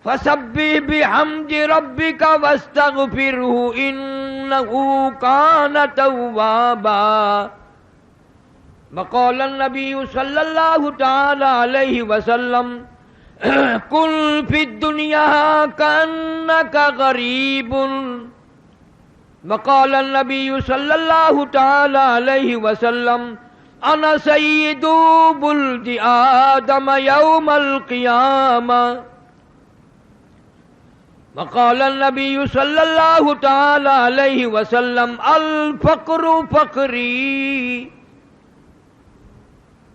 فسبح بحمد ربک واستغفرہ انہ کان توابا. وقال النبی صلی اللہ تعالی علیہ وسلم کن فی الدنیا کأنک غریب. وقال النبی صلی اللہ تعالی علیہ وسلم انا سید ولد آدم یوم القیامہ. وقال النبی صلی اللہ تعالی علیہ وسلم الفقر فقری.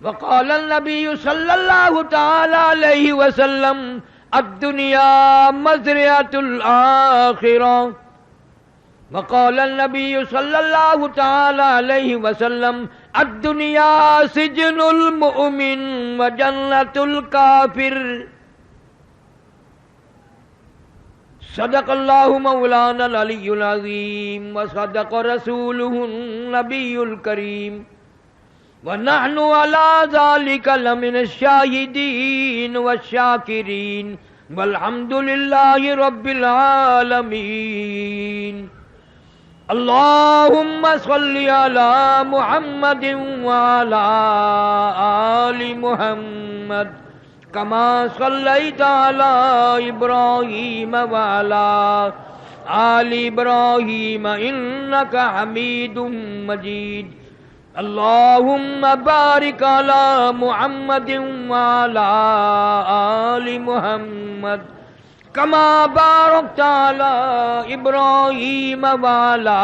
وقال النبی صلی اللہ تعالی علیہ وسلم الدنیا مزرعۃ الآخرہ. وقال النبی صلی اللہ تعالی علیہ وسلم الدنیا سجن المؤمن وجنۃ الکافر. صدق اللہ مولانا العلی العظیم وصدق رسولہ النبی الکریم ونحن على ذلك لمن الشاہدین والشاکرین والحمد للہ رب العالمین. اللہم صل علی محمد وعلی آل محمد کما صلیت علی ابراہیم وعلی آل ابراہیم انک حمید مجید. اللہم بارک علی محمد وعلی آل محمد کما بارکت علی ابراہیم وعلی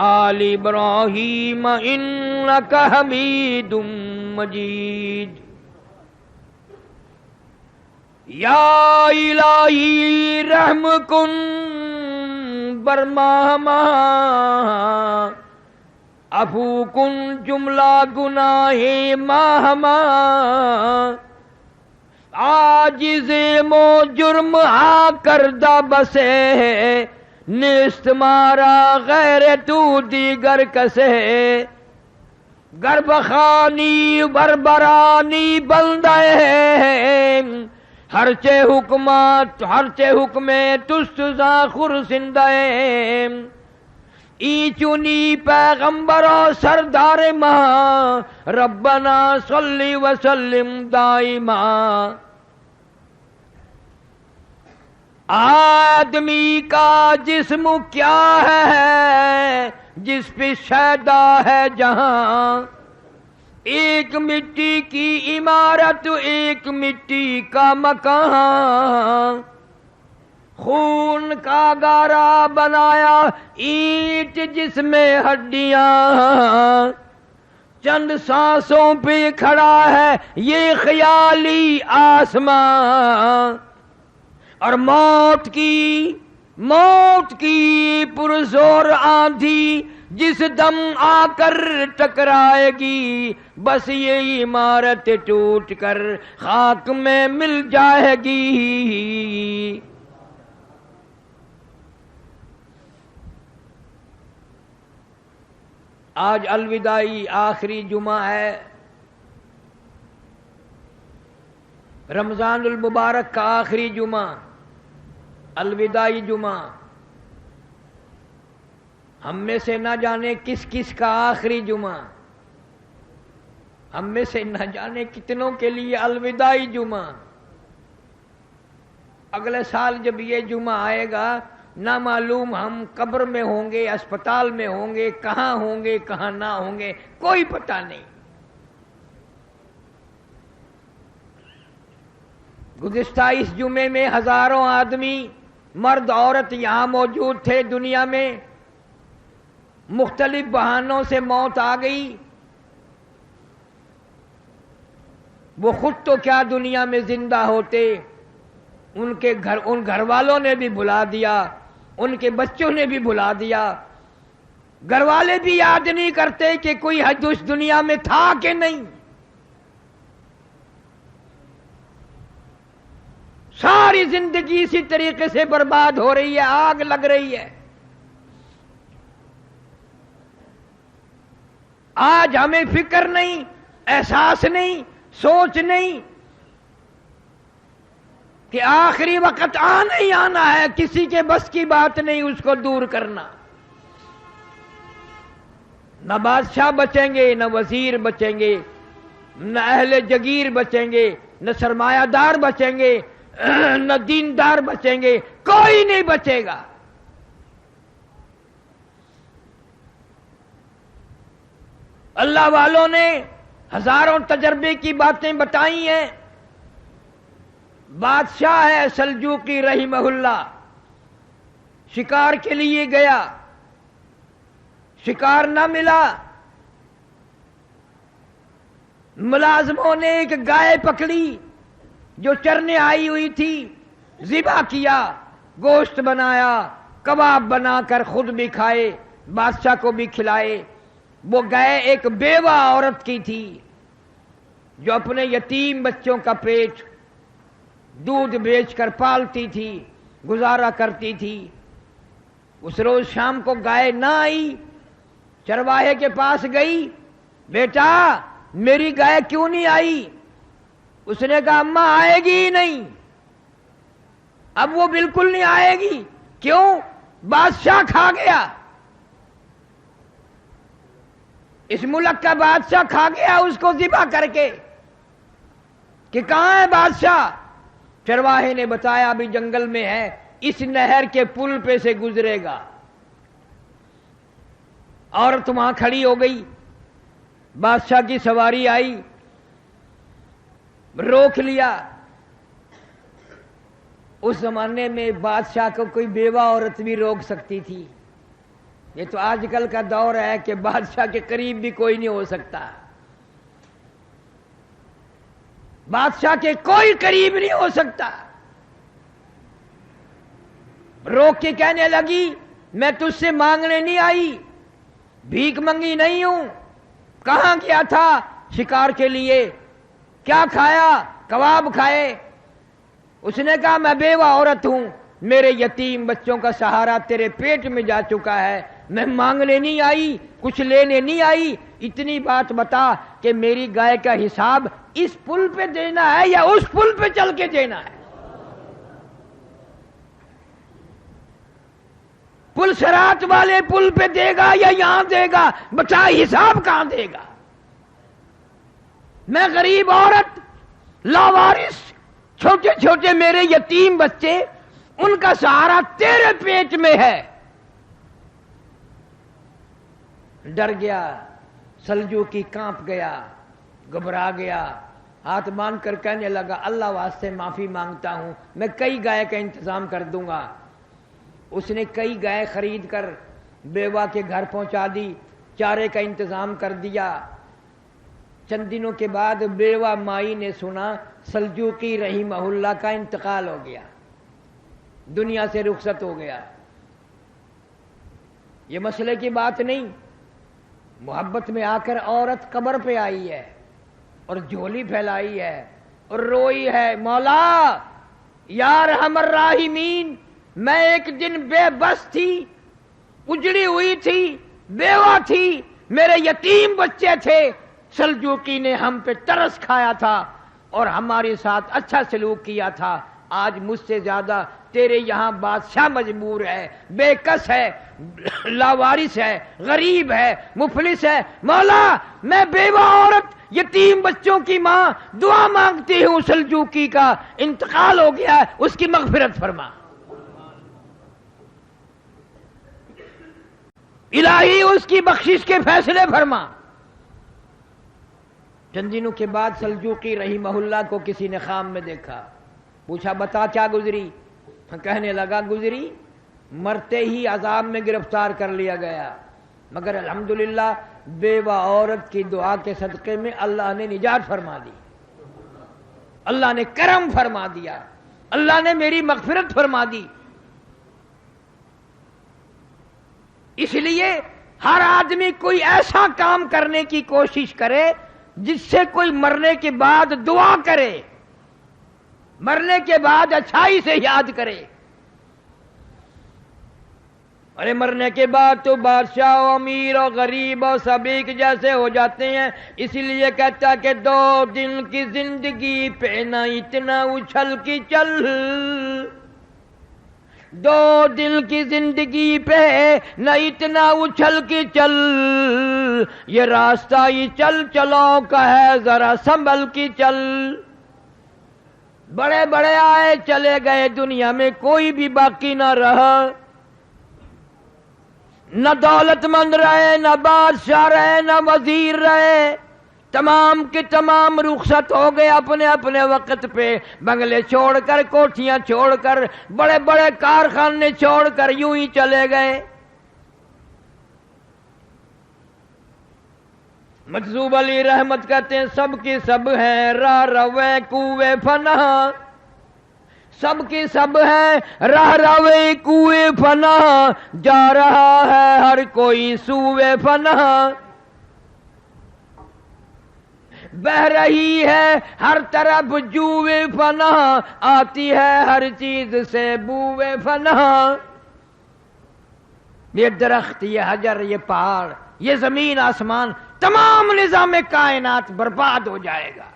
آل ابراہیم انک حمید مجید. یا الہی رحم کن برماہما عفو کن جملہ گناہ ماہما. عاجز مو جرم ہا کردہ بسے نیست مارا غیر تو دیگر کسے. گربخانی بربرانی بندہ ہرچے حکمات ہرچے حکمے تستزا خرسندہ. ای چونی پیغمبر سردار ماں ربنا صلی وسلم دائما. آدمی کا جسم کیا ہے جس پہ شیدا ہے جہاں. ایک مٹی کی عمارت ایک مٹی کا مکان. خون کا گارا بنایا اینٹ جس میں ہڈیاں. چند سانسوں پہ کھڑا ہے یہ خیالی آسمان. اور موت کی پرزور آندھی جس دم آ کر ٹکرائے گی بس یہ عمارت ٹوٹ کر خاک میں مل جائے گی. آج الوداعی آخری جمعہ ہے رمضان المبارک کا آخری جمعہ الوداعی جمعہ. ہم میں سے نہ جانے کس کس کا آخری جمعہ. ہم میں سے نہ جانے کتنوں کے لیے الوداعی جمعہ. اگلے سال جب یہ جمعہ آئے گا نہ معلوم ہم قبر میں ہوں گے اسپتال میں ہوں گے کہاں ہوں گے کہاں نہ ہوں گے کوئی پتہ نہیں. گزشتہ اس جمعے میں ہزاروں آدمی مرد عورت یہاں موجود تھے. دنیا میں مختلف بہانوں سے موت آ گئی. وہ خود تو کیا دنیا میں زندہ ہوتے, ان گھر والوں نے بھی بھلا دیا, ان کے بچوں نے بھی بھلا دیا. گھر والے بھی یاد نہیں کرتے کہ کوئی حج اس دنیا میں تھا کہ نہیں. ساری زندگی اسی طریقے سے برباد ہو رہی ہے, آگ لگ رہی ہے. آج ہمیں فکر نہیں, احساس نہیں, سوچ نہیں کہ آخری وقت آنا ہی آنا ہے، کسی کے بس کی بات نہیں اس کو دور کرنا۔ نہ بادشاہ بچیں گے، نہ وزیر بچیں گے، نہ اہل جگیر بچیں گے، نہ سرمایہ دار بچیں گے، نہ دیندار بچیں گے، کوئی نہیں بچے گا۔ اللہ والوں نے ہزاروں تجربے کی باتیں بتائی ہیں۔ بادشاہ ہے سلجوقی رحمہ اللہ، شکار کے لیے گیا، شکار نہ ملا، ملازموں نے ایک گائے پکڑی جو چرنے آئی ہوئی تھی، ذبح کیا، گوشت بنایا، کباب بنا کر خود بھی کھائے، بادشاہ کو بھی کھلائے۔ وہ گائے ایک بیوہ عورت کی تھی جو اپنے یتیم بچوں کا پیٹ دودھ بیچ کر پالتی تھی، گزارا کرتی تھی۔ اس روز شام کو گائے نہ آئی، چرواہے کے پاس گئی، بیٹا میری گائے کیوں نہیں آئی؟ اس نے کہا اماں آئے گی ہی نہیں، اب وہ بالکل نہیں آئے گی۔ کیوں؟ بادشاہ کھا گیا، اس ملک کا بادشاہ کھا گیا اس کو ذبح کر کے۔ کہ کہاں ہے بادشاہ؟ چرواہے نے بتایا ابھی جنگل میں ہے، اس نہر کے پل پہ سے گزرے گا۔ عورت وہاں کھڑی ہو گئی، بادشاہ کی سواری آئی، روک لیا۔ اس زمانے میں بادشاہ کو کوئی بیوہ عورت بھی روک سکتی تھی، یہ تو آج کل کا دور ہے کہ بادشاہ کے قریب بھی کوئی نہیں ہو سکتا، بادشاہ کے کوئی قریب نہیں ہو سکتا۔ روک کے کہنے لگی میں تجھ سے مانگنے نہیں آئی، بھیک منگی نہیں ہوں، کہاں گیا تھا شکار کے لیے، کیا کھایا؟ کباب کھائے۔ اس نے کہا میں بیوہ عورت ہوں، میرے یتیم بچوں کا سہارا تیرے پیٹ میں جا چکا ہے، میں مانگنے نہیں آئی، کچھ لینے نہیں آئی، اتنی بات بتا کہ میری گائے کا حساب اس پل پہ دینا ہے یا اس پل پہ چل کے دینا ہے؟ پل صراط والے پل پہ دے گا یا یہاں دے گا؟ بتا حساب کہاں دے گا؟ میں غریب عورت، لاوارث، چھوٹے چھوٹے میرے یتیم بچے، ان کا سہارا تیرے پیٹ میں ہے۔ ڈر گیا، سلجوقی کانپ گیا، گھبرا گیا، ہاتھ باندھ کر کہنے لگا اللہ واسطے معافی مانگتا ہوں، میں کئی گائے کا انتظام کر دوں گا۔ اس نے کئی گائے خرید کر بیوہ کے گھر پہنچا دی، چارے کا انتظام کر دیا۔ چند دنوں کے بعد بیوہ مائی نے سنا سلجوقی رحمہ اللہ کا انتقال ہو گیا، دنیا سے رخصت ہو گیا۔ یہ مسئلے کی بات نہیں، محبت میں آ کر عورت قبر پہ آئی ہے اور جھولی پھیلائی ہے اور روئی ہے، مولا یا ارحم الراحمین، میں ایک دن بے بس تھی، اجڑی ہوئی تھی، بیوہ تھی، میرے یتیم بچے تھے، سلجوقی نے ہم پہ ترس کھایا تھا اور ہمارے ساتھ اچھا سلوک کیا تھا، آج مجھ سے زیادہ تیرے یہاں بادشاہ مجبور ہے، بے کس ہے، لاوارث ہے، غریب ہے، مفلس ہے، مولا میں بیوہ عورت، یتیم بچوں کی ماں، دعا مانگتی ہوں، سلجوقی کا انتقال ہو گیا ہے، اس کی مغفرت فرما، الہی اس کی بخشش کے فیصلے فرما۔ چند دنوں کے بعد سلجوقی رحمہ اللہ کو کسی نے خواب میں دیکھا، پوچھا بتا کیا گزری؟ کہنے لگا گزری مرتے ہی عذاب میں گرفتار کر لیا گیا، مگر الحمدللہ بیوہ عورت کی دعا کے صدقے میں اللہ نے نجات فرما دی، اللہ نے کرم فرما دیا، اللہ نے میری مغفرت فرما دی۔ اس لیے ہر آدمی کوئی ایسا کام کرنے کی کوشش کرے جس سے کوئی مرنے کے بعد دعا کرے، مرنے کے بعد اچھائی سے یاد کرے۔ ارے مرنے کے بعد تو بادشاہ و امیر اور غریب اور سب ایک جیسے ہو جاتے ہیں. اسی لیے کہتا کہ 2 دن کی زندگی پہ نہ اتنا اچھل کی چل. 2 دن کی زندگی پہ نہ اتنا اچھل کی چل. یہ راستہ ہی چل چلو کا ہے ذرا سنبھل کی چل. بڑے بڑے آئے چلے گئے دنیا میں کوئی بھی باقی نہ رہا. نہ دولت مند رہے نہ بادشاہ رہے نہ وزیر رہے. تمام کے تمام رخصت ہو گئے اپنے اپنے وقت پہ. بنگلے چھوڑ کر کوٹھیاں چھوڑ کر بڑے بڑے کارخانے چھوڑ کر یوں ہی چلے گئے. مجذوب علی رحمت کہتے ہیں سب کی سب ہیں راہ روے کوئے فنا. سب کی سب ہے راہ روے کوئے فنا. جا رہا ہے ہر کوئی سوئے فنا. بہ رہی ہے ہر طرف جوئے فنا. آتی ہے ہر چیز سے بوئے فنا. یہ درخت یہ حجر یہ پہاڑ یہ زمین آسمان تمام نظام کائنات برباد ہو جائے گا.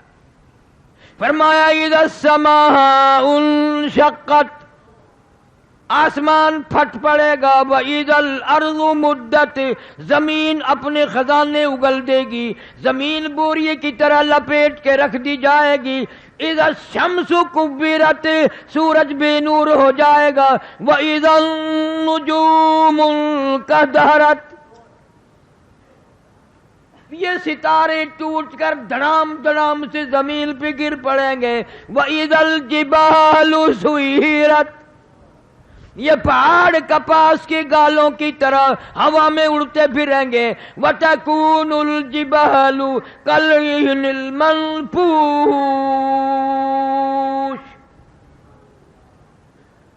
فرمایا اذا السماء انشقت آسمان پھٹ پڑے گا. وَإِذَا الْأَرْضُ مُدَّتْ زمین اپنے خزانے اگل دے گی. زمین بوریے کی طرح لپیٹ کے رکھ دی جائے گی. اذا الشمس کبرت سورج بے نور ہو جائے گا. وَإِذَا النُّجُومُ انکدرت یہ ستارے ٹوٹ کر دھڑام دھڑام سے زمین پہ گر پڑیں گے. وَإِذَا الْجِبَالُ سُيِّرَتْ یہ پہاڑ کپاس کے گالوں کی طرح ہوا میں اڑتے پھریں گے. وَتَكُونُ الْجِبَالُ كَالْعِهْنِ الْمَنْفُوشِ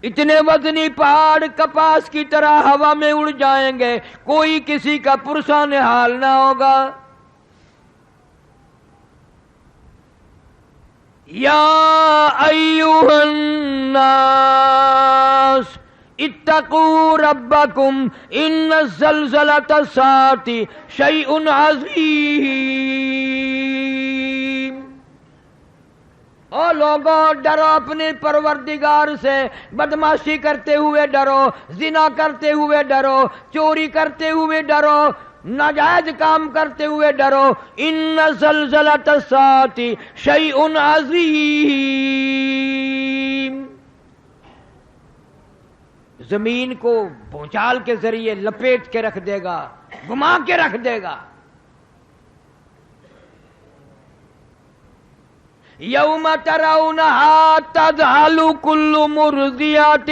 اتنے وزنی پہاڑ کپاس کی طرح ہوا میں اڑ جائیں گے. کوئی کسی کا پرسان حال نہ ہوگا. یا ایھا الناس اتقوا ربکم ان زلزلۃ الساعۃ شیء عظیم. او لوگوں ڈرو اپنے پروردگار سے. بدماشی کرتے ہوئے ڈرو. زنا کرتے ہوئے ڈرو. چوری کرتے ہوئے ڈرو. ناجائز کام کرتے ہوئے ڈرو. ان زلزلۃ الساعۃ شیء عظیم. زمین کو بھونچال کے ذریعے لپیٹ کے رکھ دے گا گما کے رکھ دے گا. یوم ترونہا تذہل کل مرضیۃ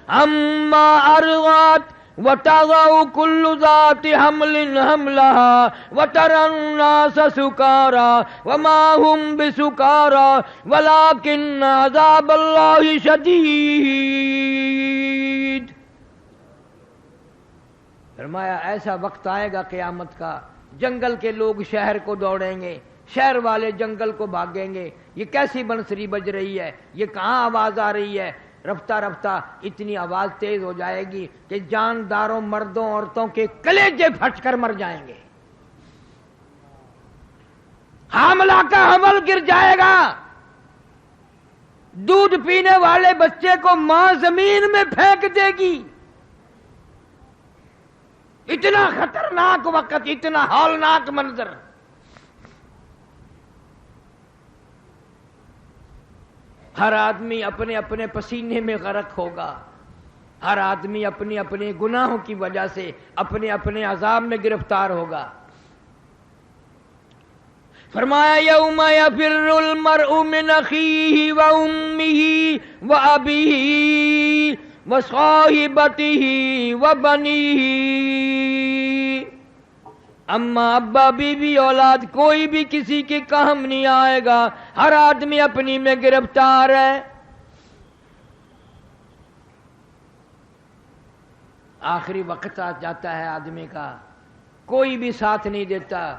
عما ارضعت وتضع كل ذات حمل حملها وترى الناس سكارى وما هم بسكارى ولكن عذاب الله شديد. فرمایا ایسا وقت آئے گا قیامت کا جنگل کے لوگ شہر کو دوڑیں گے. شہر والے جنگل کو بھاگیں گے. یہ کیسی بنسری بج رہی ہے. یہ کہاں آواز آ رہی ہے. رفتہ رفتہ اتنی آواز تیز ہو جائے گی کہ جانداروں مردوں عورتوں کے کلیجے پھٹ کر مر جائیں گے. حاملہ کا حمل گر جائے گا. دودھ پینے والے بچے کو ماں زمین میں پھینک دے گی. اتنا خطرناک وقت اتنا ہولناک منظر. ہر آدمی اپنے اپنے پسینے میں غرق ہوگا. ہر آدمی اپنی اپنے گناہوں کی وجہ سے اپنے اپنے عذاب میں گرفتار ہوگا. فرمایا یوم یفر المرء من اخیہ وامہ وابیہ وصاحبتہ وبنیہ. اما ابا بیوی اولاد کوئی بھی کسی کے کام نہیں آئے گا. ہر آدمی اپنی میں گرفتار ہے. آخری وقت آ جاتا ہے آدمی کا. کوئی بھی ساتھ نہیں دیتا.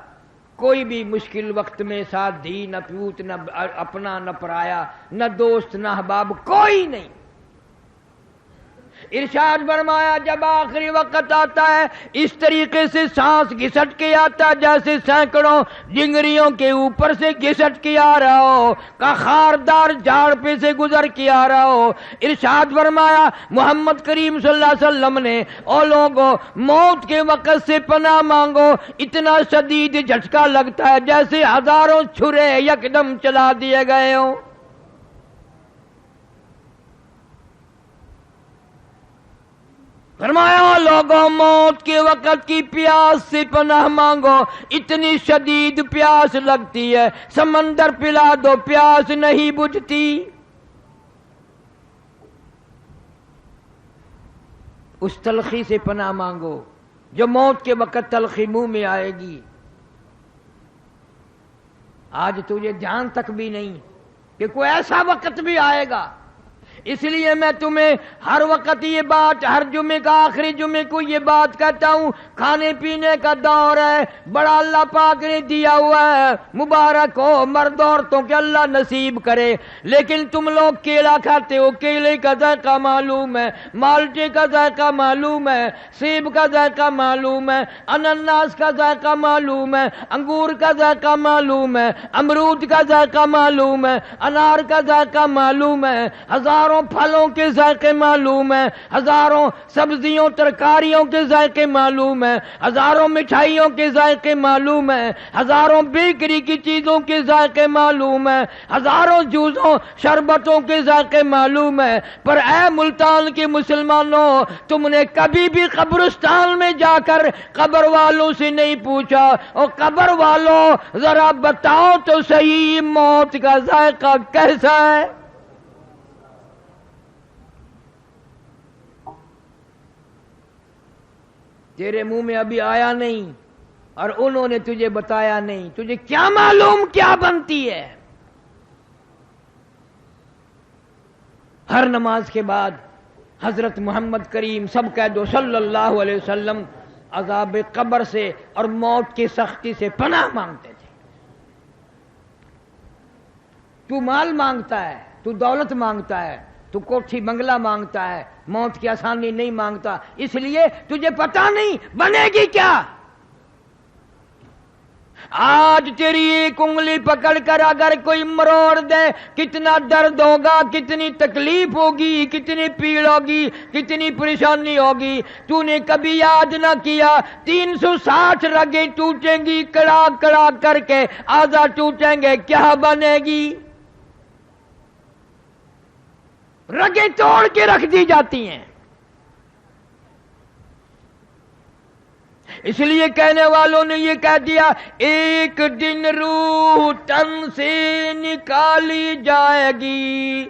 کوئی بھی مشکل وقت میں ساتھ دی نہ پیوت نہ اپنا نہ پرایا نہ دوست نہ احباب کوئی نہیں. ارشاد فرمایا جب آخری وقت آتا ہے اس طریقے سے سانس گھسٹ کے آتا جیسے سینکڑوں ڈنگریوں کے اوپر سے گھسٹ کے آ رہا ہو، کا خاردار جھاڑ پہ سے گزر کے آ رہا ہو۔ ارشاد فرمایا محمد کریم صلی اللہ علیہ وسلم نے، او لوگو موت کے وقت سے پناہ مانگو، اتنا شدید جھٹکا لگتا ہے جیسے ہزاروں چھرے یکدم چلا دیے گئے ہوں۔ فرمایا لوگوں موت کے وقت کی پیاس سے پناہ مانگو، اتنی شدید پیاس لگتی ہے سمندر پلا دو پیاس نہیں بجھتی۔ اس تلخی سے پناہ مانگو جو موت کے وقت تلخی منہ میں آئے گی۔ آج تجھے جان تک بھی نہیں کہ کوئی ایسا وقت بھی آئے گا، اس لیے میں تمہیں ہر وقت یہ بات، ہر جمعے کا آخری جمعے کو یہ بات کہتا ہوں، کھانے پینے کا دور ہے، بڑا اللہ پاک نے دیا ہوا ہے، مبارک ہو مرد عورتوں کے اللہ نصیب کرے، لیکن تم لوگ کیلا کھاتے ہو، کیلے کا ذائقہ معلوم ہے، مالٹے کا ذائقہ معلوم ہے، سیب کا ذائقہ معلوم ہے، انناس کا ذائقہ معلوم ہے، انگور کا ذائقہ معلوم ہے، امرود کا ذائقہ معلوم ہے، انار کا ذائقہ معلوم ہے، ہزاروں پھلوں کے ذائقے معلوم ہیں، ہزاروں سبزیوں ترکاریوں کے ذائقے معلوم ہیں، ہزاروں مٹھائیوں کے ذائقے معلوم ہیں، ہزاروں بیکری کی چیزوں کے ذائقے معلوم ہیں، ہزاروں جوسوں شربتوں کے ذائقے معلوم ہیں، پر اے ملتان کے مسلمانوں، تم نے کبھی بھی قبرستان میں جا کر قبر والوں سے نہیں پوچھا، اور قبر والوں ذرا بتاؤ تو صحیح موت کا ذائقہ کیسا ہے؟ تیرے منہ میں ابھی آیا نہیں اور انہوں نے تجھے بتایا نہیں، تجھے کیا معلوم کیا بنتی ہے؟ ہر نماز کے بعد حضرت محمد کریم سب کہہ دو صلی اللہ علیہ وسلم عذاب قبر سے اور موت کی سختی سے پناہ مانگتے تھے۔ تو مال مانگتا ہے، تو دولت مانگتا ہے، تو کوٹھی بنگلہ مانگتا ہے، موت کی آسانی نہیں مانگتا، اس لیے تجھے پتا نہیں بنے گی کیا۔ آج تیری ایک انگلی پکڑ کر اگر کوئی مروڑ دے کتنا درد ہوگا، کتنی تکلیف ہوگی، کتنی پیڑ ہوگی، کتنی پریشانی ہوگی۔ تو نے کبھی یاد نہ کیا 360 رگیں ٹوٹیں گی کڑا کڑا کر کے، آدھا ٹوٹیں گے، کیا بنے گی؟ رگیں توڑ کے رکھ دی جاتی ہیں۔ اس لیے کہنے والوں نے یہ کہہ دیا ایک دن روح تن سے نکالی جائے گی،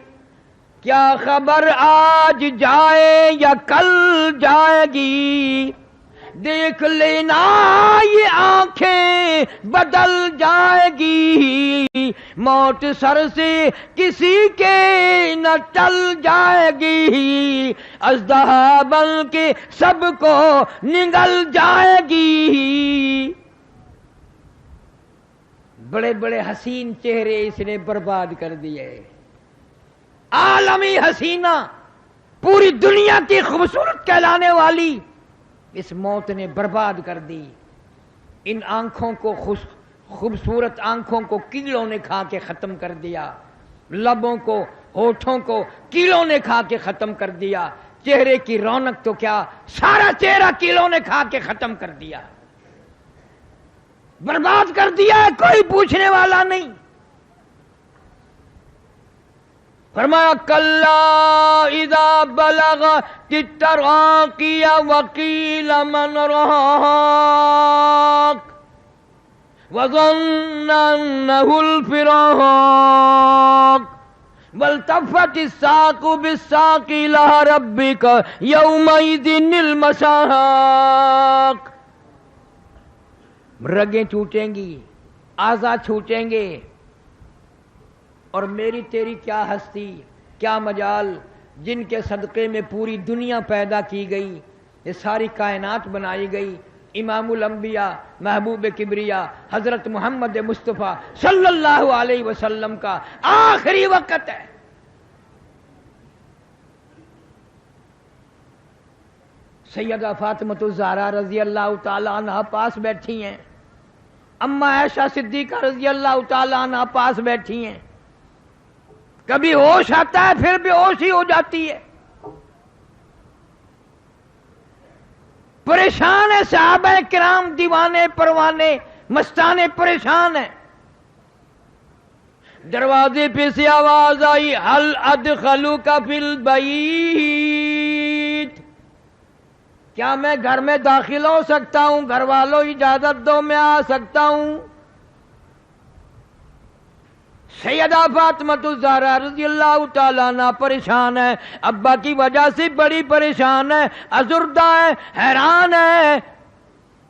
کیا خبر آج جائے یا کل جائے گی، دیکھ لینا یہ آنکھیں بدل جائے گی، موت سر سے کسی کے نہ ٹل جائے گی، اژدہا بن کے سب کو نگل جائے گی۔ بڑے بڑے حسین چہرے اس نے برباد کر دیے، عالمی حسینہ، پوری دنیا کی خوبصورت کہلانے والی اس موت نے برباد کر دی۔ ان آنکھوں کو خوبصورت آنکھوں کو کیڑوں نے کھا کے ختم کر دیا، لبوں کو ہونٹوں کو کیڑوں نے کھا کے ختم کر دیا، چہرے کی رونق تو کیا سارا چہرہ کیڑوں نے کھا کے ختم کر دیا، برباد کر دیا ہے، کوئی پوچھنے والا نہیں۔ فرمایا کلا اذا بلغت التراقی وقیل من راق وظن انه الفراق والتفت الساق بالساق الى ربك يومئذ المساق۔ رگیں ٹوٹیں گی، اعضاء چھوٹیں گے، اور میری تیری کیا ہستی، کیا مجال، جن کے صدقے میں پوری دنیا پیدا کی گئی، یہ ساری کائنات بنائی گئی، امام الانبیاء محبوب کبریا حضرت محمد مصطفیٰ صلی اللہ علیہ وسلم کا آخری وقت ہے۔ سیدہ فاطمہ الزہرا رضی اللہ تعالی عنہ پاس بیٹھی ہیں، اما عائشہ صدیقہ رضی اللہ تعالی عنہ پاس بیٹھی ہیں. کبھی ہوش آتا ہے پھر بے ہوش ہی ہو جاتی ہے. پریشان ہے صحابہ کرام، دیوانے پروانے مستانے پریشان ہیں. دروازے پہ سے آواز آئی، ہل ادخلوک فی البیت، کیا میں گھر میں داخل ہو سکتا ہوں؟ گھر والوں اجازت دو، میں آ سکتا ہوں. سیدہ فاطمہ الزہرا رضی اللہ تعالیٰ عنہ پریشان ہے، ابا کی وجہ سے بڑی پریشان ہے، ازردہ ہے، حیران ہے.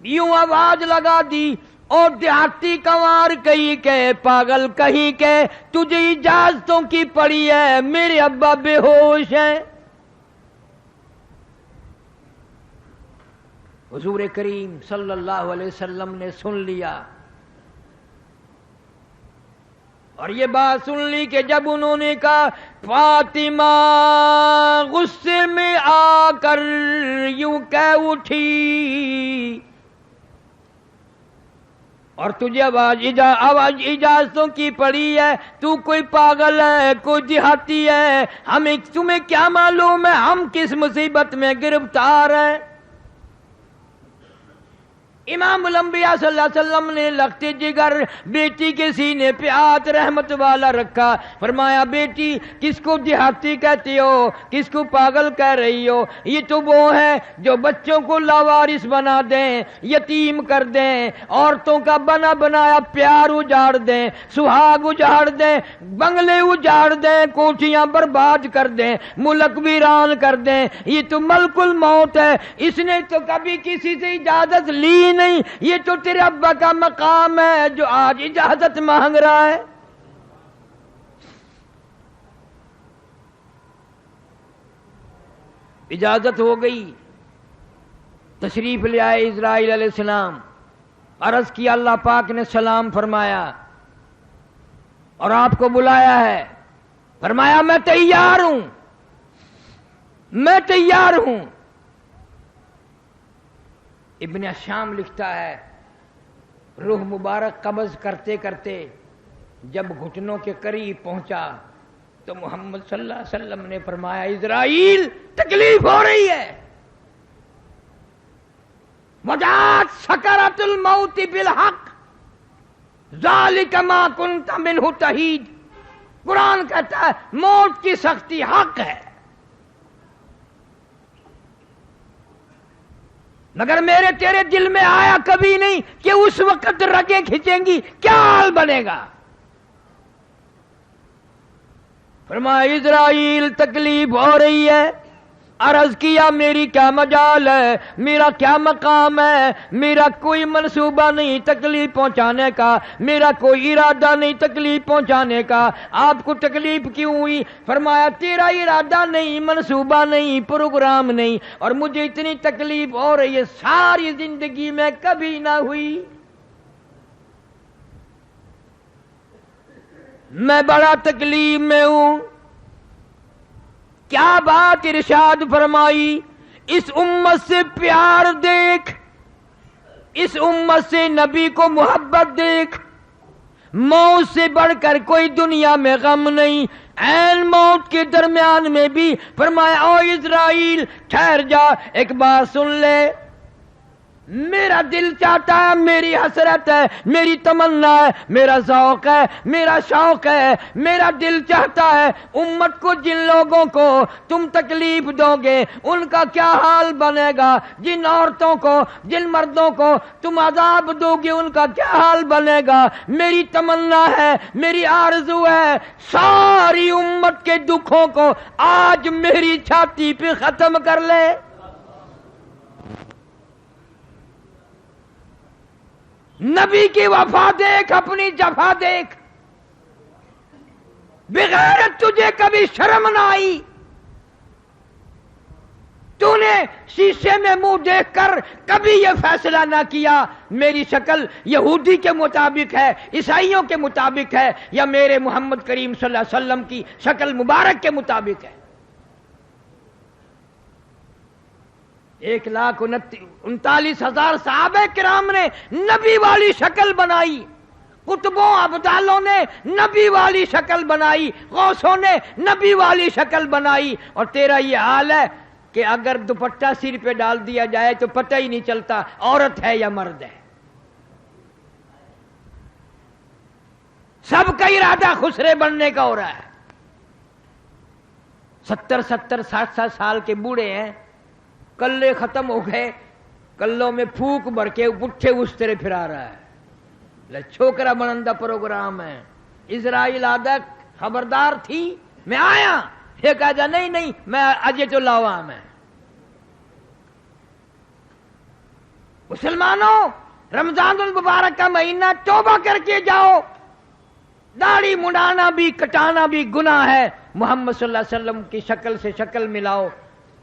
یوں آواز لگا دی، اور دیہاتی کنوار کہیں کہ پاگل کہیں کہ تجھے اجازتوں کی پڑی ہے، میرے ابا بے ہوش ہیں. حضور کریم صلی اللہ علیہ وسلم نے سن لیا، اور یہ بات سن لی کہ جب انہوں نے کہا فاطمہ غصے میں آ کر یوں کہہ اٹھی، اور تجھے آواز اجازتوں کی پڑی ہے، تو کوئی پاگل ہے، کوئی دیہاتی ہے، تمہیں کیا معلوم ہے ہم کس مصیبت میں گرفتار ہیں. امام الانبیاء صلی اللہ علیہ وسلم نے لخت جگر بیٹی کے سینے پہ ہاتھ رحمت والا رکھا، فرمایا بیٹی کس کو دیہاتی کہتی ہو، کس کو پاگل کہہ رہی ہو؟ یہ تو وہ ہے جو بچوں کو لاوارث بنا دیں، یتیم کر دیں، عورتوں کا بنا بنایا پیار اجاڑ دیں، سہاگ اجاڑ دیں، بنگلے اجاڑ دیں، کوٹھیاں برباد کر دیں، ملک ویران کر دیں. یہ تو ملک الموت ہے، اس نے تو کبھی کسی سے اجازت لی نہیں، یہ تو تیرے ابا کا مقام ہے جو آج اجازت مانگ رہا ہے. اجازت ہو گئی، تشریف لے آئے اسرائیل علیہ السلام، عرض کیا، اللہ پاک نے سلام فرمایا اور آپ کو بلایا ہے. فرمایا میں تیار ہوں، میں تیار ہوں. ابن شام لکھتا ہے، روح مبارک قبض کرتے کرتے جب گھٹنوں کے قریب پہنچا تو محمد صلی اللہ علیہ وسلم نے فرمایا اسرائیل تکلیف ہو رہی ہے. وجاءت سکرۃ الموت بالحق ذالک ما کنت منہ تحید. قرآن کہتا ہے موت کی سختی حق ہے، مگر میرے تیرے دل میں آیا کبھی نہیں کہ اس وقت رگیں کھینچیں گی کیا حال بنے گا. فرمایا اسرائیل تکلیف ہو رہی ہے. عرض کیا میری کیا مجال ہے، میرا کیا مقام ہے، میرا کوئی منصوبہ نہیں تکلیف پہنچانے کا، میرا کوئی ارادہ نہیں تکلیف پہنچانے کا. آپ کو تکلیف کیوں ہوئی؟ فرمایا تیرا ارادہ نہیں، منصوبہ نہیں، پروگرام نہیں، اور مجھے اتنی تکلیف ہو رہی ہے ساری زندگی میں کبھی نہ ہوئی. میں بڑا تکلیف میں ہوں. کیا بات ارشاد فرمائی، اس امت سے پیار دیکھ، اس امت سے نبی کو محبت دیکھ. موت سے بڑھ کر کوئی دنیا میں غم نہیں. عین موت کے درمیان میں بھی فرمایا او اسرائیل ٹھہر جا، ایک بات سن لے. میرا دل چاہتا ہے، میری حسرت ہے، میری تمنا ہے، میرا ذوق ہے، میرا شوق ہے، میرا دل چاہتا ہے امت کو جن لوگوں کو تم تکلیف دو گے ان کا کیا حال بنے گا، جن عورتوں کو جن مردوں کو تم عذاب دو گے ان کا کیا حال بنے گا. میری تمنا ہے، میری آرزو ہے ساری امت کے دکھوں کو آج میری چھاتی پہ ختم کر لے. نبی کی وفا دیکھ، اپنی جفا دیکھ. بغیرت تجھے کبھی شرم نہ آئی؟ تو نے شیشے میں منہ دیکھ کر کبھی یہ فیصلہ نہ کیا میری شکل یہودی کے مطابق ہے، عیسائیوں کے مطابق ہے، یا میرے محمد کریم صلی اللہ علیہ وسلم کی شکل مبارک کے مطابق ہے. 1,39,000 صحابہ کرام نے نبی والی شکل بنائی، قطبوں ابدالوں نے نبی والی شکل بنائی، غوثوں نے نبی والی شکل بنائی، اور تیرا یہ حال ہے کہ اگر دوپٹہ سر پہ ڈال دیا جائے تو پتہ ہی نہیں چلتا عورت ہے یا مرد ہے۔ سب کا ارادہ خسرے بننے کا ہو رہا ہے۔ 70 60 سال کے بوڑھے ہیں، کلے ختم ہو گئے، کلوں میں پھوک بھر کے پٹھے اس طرح پھرا رہا ہے۔ چھوکرا بنندہ پروگرام ہے۔ اسرائیل آدھا خبردار تھی میں آیا، یہ کہا جا نہیں میں اجے تو لاوا میں۔ مسلمانوں، رمضان المبارک کا مہینہ، توبہ کر کے جاؤ۔ داڑھی مڈانا بھی کٹانا بھی گناہ ہے۔ محمد صلی اللہ علیہ وسلم کی شکل سے شکل ملاؤ،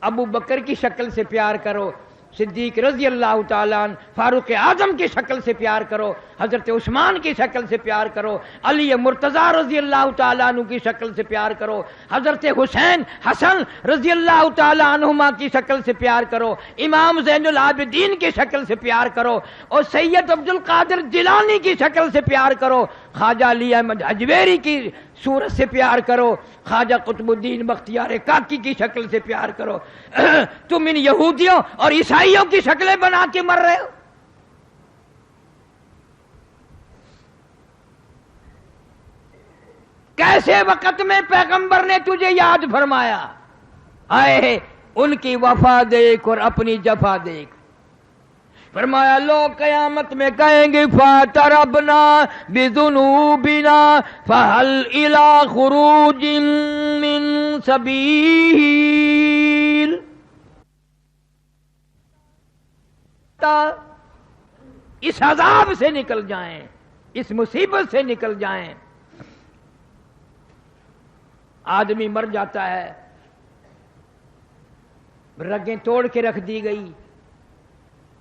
ابو بکر کی شکل سے پیار کرو، صدیق رضی اللہ تعالیٰ عنہ، فاروق اعظم کی شکل سے پیار کرو، حضرت عثمان کی شکل سے پیار کرو، علی مرتضیٰ رضی اللہ تعالیٰ عنہ کی شکل سے پیار کرو، حضرت حسین حسن رضی اللہ تعالیٰ عنہما کی شکل سے پیار کرو، امام زین العابدین کی شکل سے پیار کرو، اور سید عبد القادر جیلانی کی شکل سے پیار کرو، خواجہ علی احمد اجمیری کی صورت سے پیار کرو، خواجہ قطب الدین بختیار کاکی کی شکل سے پیار کرو۔ تم ان یہودیوں اور عیسائیوں کی شکلیں بنا کے مر رہے ہو۔ کیسے وقت میں پیغمبر نے تجھے یاد فرمایا؟ آئے ان کی وفا دیکھ اور اپنی جفا دیکھ۔ فرمایا لوگ قیامت میں کہیں گے فَاعْتَرَفْنَا بِذُنُوبِنَا فَهَلْ إِلَىٰ خُرُوجٍ مِّن سَبِيلٍ۔ اس عذاب سے نکل جائیں، اس مصیبت سے نکل جائیں۔ آدمی مر جاتا ہے، رگیں توڑ کے رکھ دی گئی،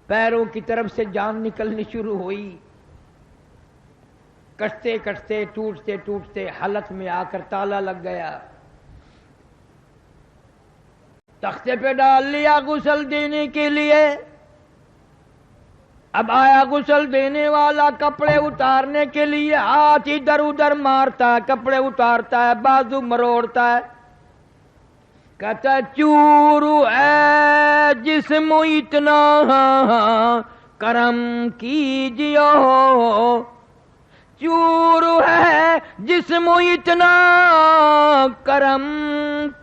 پیروں کی طرف سے جان نکلنی شروع ہوئی، کٹتے کٹتے ٹوٹتے ٹوٹتے حلق میں آ کر تالا لگ گیا، تختے پہ ڈال لیا غسل دینے کے لیے۔ اب آیا غسل دینے والا، کپڑے اتارنے کے لیے ہاتھ ادھر ادھر مارتا ہے، کپڑے اتارتا ہے، بازو مروڑتا ہے، کہتا ہے چورو ہے جسم اتنا کرم کیجیو، چورو ہے جسم اتنا کرم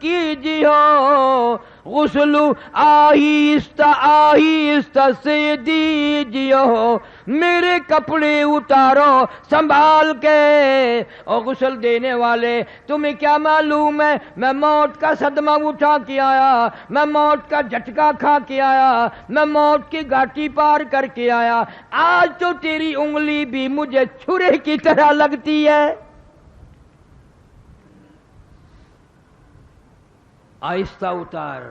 کیجیو، غسل آہستہ آہستہ سے دیجیو، میرے کپڑے اتارو سنبھال کے۔ اور غسل دینے والے تمہیں کیا معلوم ہے میں موت کا صدمہ اٹھا کے آیا، میں موت کا جھٹکا کھا کے آیا، میں موت کی گھاٹی پار کر کے آیا، آج تو تیری انگلی بھی مجھے چھرے کی طرح لگتی ہے۔ آہستہ اتار،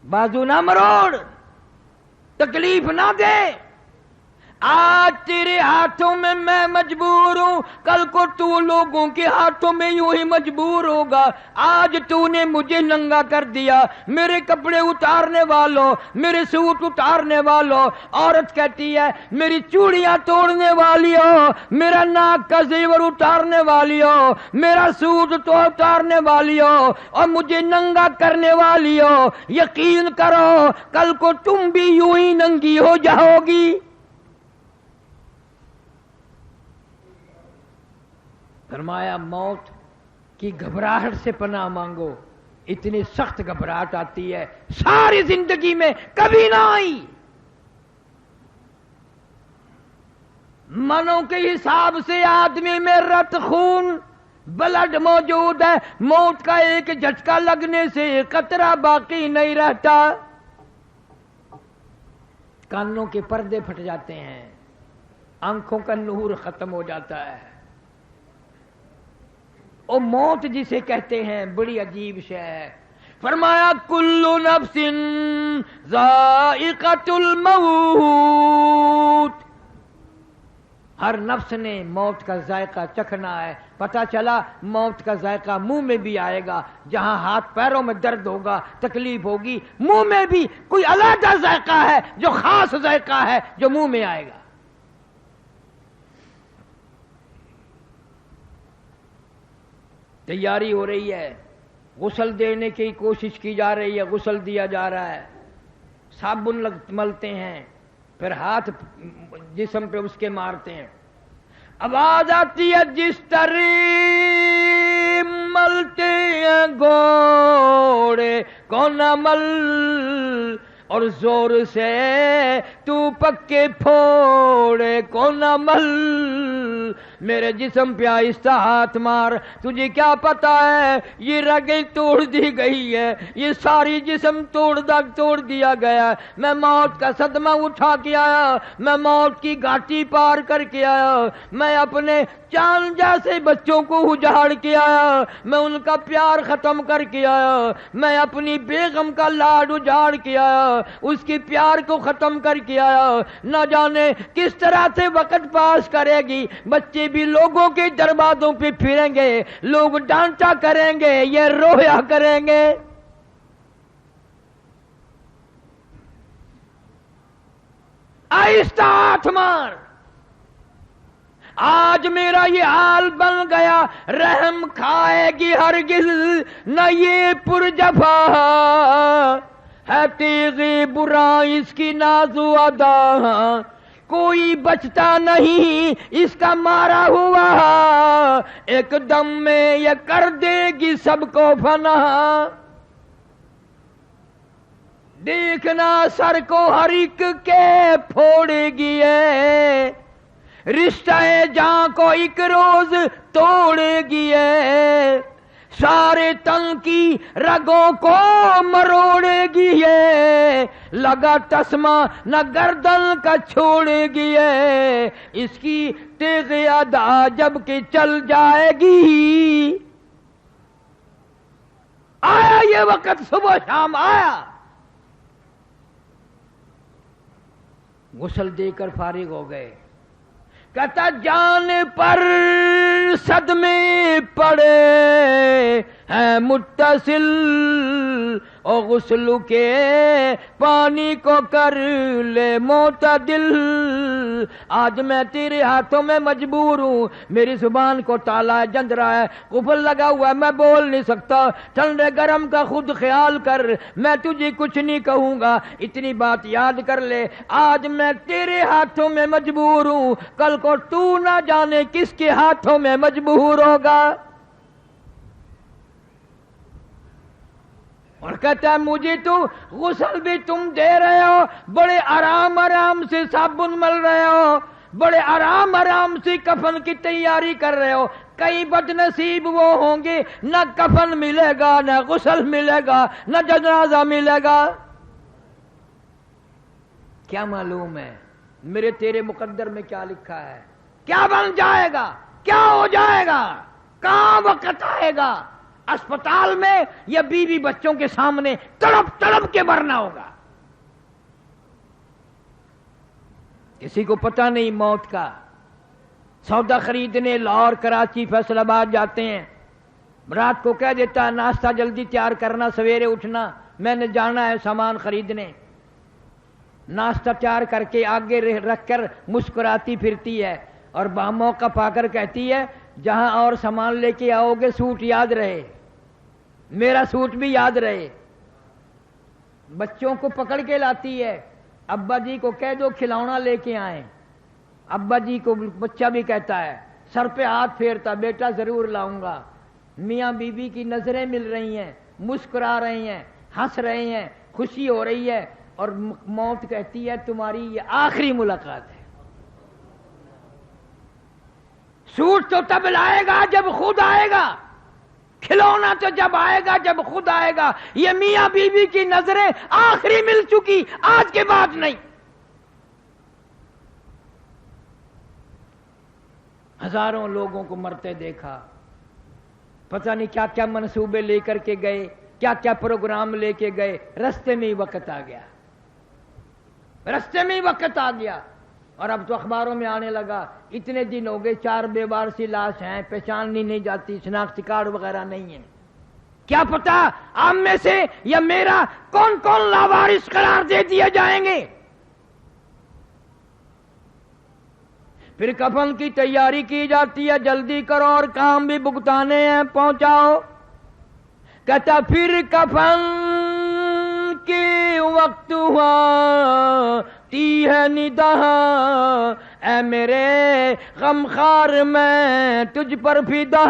بازو نہ مروڑ، تکلیف نہ دے۔ آج تیرے ہاتھوں میں میں مجبور ہوں، کل کو تو لوگوں کے ہاتھوں میں یوں ہی مجبور ہوگا۔ آج تو نے مجھے ننگا کر دیا، میرے کپڑے اتارنے والوں، میرے سوٹ اتارنے والوں۔ عورت کہتی ہے میری چوڑیاں توڑنے والی ہو، میرا ناک کا زیور اتارنے والی ہو، میرا سوٹ تو اتارنے والی ہو، اور مجھے ننگا کرنے والی ہو۔ یقین کرو کل کو تم بھی یوں ہی ننگی ہو جاؤ گی۔ فرمایا موت کی گھبراہٹ سے پناہ مانگو، اتنی سخت گھبراہٹ آتی ہے ساری زندگی میں کبھی نہ آئی۔ منوں کے حساب سے آدمی میں رت خون بلڈ موجود ہے، موت کا ایک جھٹکا لگنے سے قطرہ باقی نہیں رہتا۔ کانوں کے پردے پھٹ جاتے ہیں، آنکھوں کا نور ختم ہو جاتا ہے۔ او موت جسے کہتے ہیں بڑی عجیب شے ہے۔ فرمایا کل نفس ذائقۃ الموت، ہر نفس نے موت کا ذائقہ چکھنا ہے. پتہ چلا موت کا ذائقہ منہ میں بھی آئے گا. جہاں ہاتھ پیروں میں درد ہوگا، تکلیف ہوگی، منہ میں بھی کوئی علیحدہ ذائقہ ہے جو خاص ذائقہ ہے جو منہ میں آئے گا. تیاری ہو رہی ہے، غسل دینے کی کوشش کی جا رہی ہے، غسل دیا جا رہا ہے، صابن ملتے ہیں، پھر ہاتھ جسم پہ اس کے مارتے ہیں. آواز آتی ہے جس طرح ملتے ہیں گھوڑے کو نہ مل، اور زور سے تو پکے پھوڑے کو نہ مل. میرے جسم پہ آہستہ ہاتھ مار، تجھے کیا پتا ہے یہ رگیں توڑ دی گئی ہے، یہ ساری جسم توڑ دیا گیا. میں موت کا صدمہ اٹھا کے آیا، میں موت کی گھاٹی پار کر کے آیا، میں اپنے چاند جیسے بچوں کو اجاڑ کے آیا، میں ان کا پیار ختم کر کے آیا، میں اپنی بیگم کا لاڈ اجاڑ کے آیا، اس کی پیار کو ختم کر کے آیا. نہ جانے کس طرح سے وقت پاس کرے گی. بچے بھی لوگوں کے دروازوں پہ پھریں گے، لوگ ڈانٹا کریں گے، یہ رویا کریں گے. آہستہ ہاتھ مار. آج میرا یہ حال بن گیا، رحم کھائے گی ہرگز نہ یہ پرجفا ہے. تیغِ برا اس کی نازو ادا، کوئی بچتا نہیں اس کا مارا ہوا، ایک دم میں یہ کر دے گی سب کو فنا. دیکھنا سر کو ہر ایک کے پھوڑے گی ہے، رشتہ جاں کو ایک روز توڑے گی ہے، سارے تن کی رگوں کو مروڑے گی ہے، لگا تسمہ نہ گردن کا چھوڑے گی ہے. اس کی تیغ ادا جب کہ چل جائے گی. آیا یہ وقت، صبح شام آیا. غسل دے کر فارغ ہو گئے. کہتا جان پر صدمے پڑے ہیں متصل، اور غسل کے پانی کو کر لے معتدل. آج میں تیرے ہاتھوں میں مجبور ہوں، میری زبان کو تالا ہے، جندرا ہے، قفل لگا ہوا ہے، میں بول نہیں سکتا. ٹھنڈے گرم کا خود خیال کر، میں تجھے کچھ نہیں کہوں گا. اتنی بات یاد کر لے، آج میں تیرے ہاتھوں میں مجبور ہوں، کل کو تو نہ جانے کس کے ہاتھوں میں مجبور ہوگا. اور کہتا ہے مجھے تو غسل بھی تم دے رہے ہو، بڑے آرام سے صابن مل رہے ہو، بڑے آرام سے کفن کی تیاری کر رہے ہو. کئی بد نصیب وہ ہوں گے نہ کفن ملے گا، نہ غسل ملے گا، نہ جنازہ ملے گا. کیا معلوم ہے میرے تیرے مقدر میں کیا لکھا ہے، کیا بن جائے گا، کیا ہو جائے گا، کہاں وقت آئے گا. اسپتال میں یا بیوی بچوں کے سامنے تڑپ کے مرنا ہوگا. کسی کو پتہ نہیں موت کا. سودا خریدنے لاہور، کراچی، فیصل آباد جاتے ہیں، رات کو کہہ دیتا ہے ناشتہ جلدی تیار کرنا، سویرے اٹھنا، میں نے جانا ہے سامان خریدنے. ناشتہ تیار کر کے آگے رکھ کر مسکراتی پھرتی ہے، اور موقع پا کر کہتی ہے جہاں اور سامان لے کے آؤ گے سوٹ یاد رہے، میرا سوٹ بھی یاد رہے. بچوں کو پکڑ کے لاتی ہے، ابا جی کو کہہ دو کھلونا لے کے آئیں. ابا جی کو بچہ بھی کہتا ہے، سر پہ ہاتھ پھیرتا، بیٹا ضرور لاؤں گا. میاں بیوی کی نظریں مل رہی ہیں، مسکرا رہے ہیں، ہنس رہے ہیں، خوشی ہو رہی ہے، اور موت کہتی ہے تمہاری یہ آخری ملاقات ہے. سوٹ تو تب لائے گا جب خود آئے گا، کھلونا تو جب آئے گا جب خود آئے گا. یہ میاں بیوی کی نظریں آخری مل چکی، آج کے بعد نہیں. ہزاروں لوگوں کو مرتے دیکھا، پتہ نہیں کیا کیا منصوبے لے کر کے گئے، کیا کیا پروگرام لے کے گئے. رستے میں ہی وقت آ گیا، رستے میں ہی وقت آ گیا. اور اب تو اخباروں میں آنے لگا اتنے دن ہو گئے 4 بے وارثی لاش ہیں، پہچاننی نہیں جاتی، شناختی کارڈ وغیرہ نہیں ہے. کیا پتا آپ میں سے یا میرا کون کون لاوارث قرار دے دیے جائیں گے. پھر کفن کی تیاری کی جاتی ہے، جلدی کرو اور کام بھی بھگتانے ہیں، پہنچاؤ. کہتا پھر کفن کی وقت ہوا تی ہے ندا، اے میرے غمخوار میں تجھ پر فدا.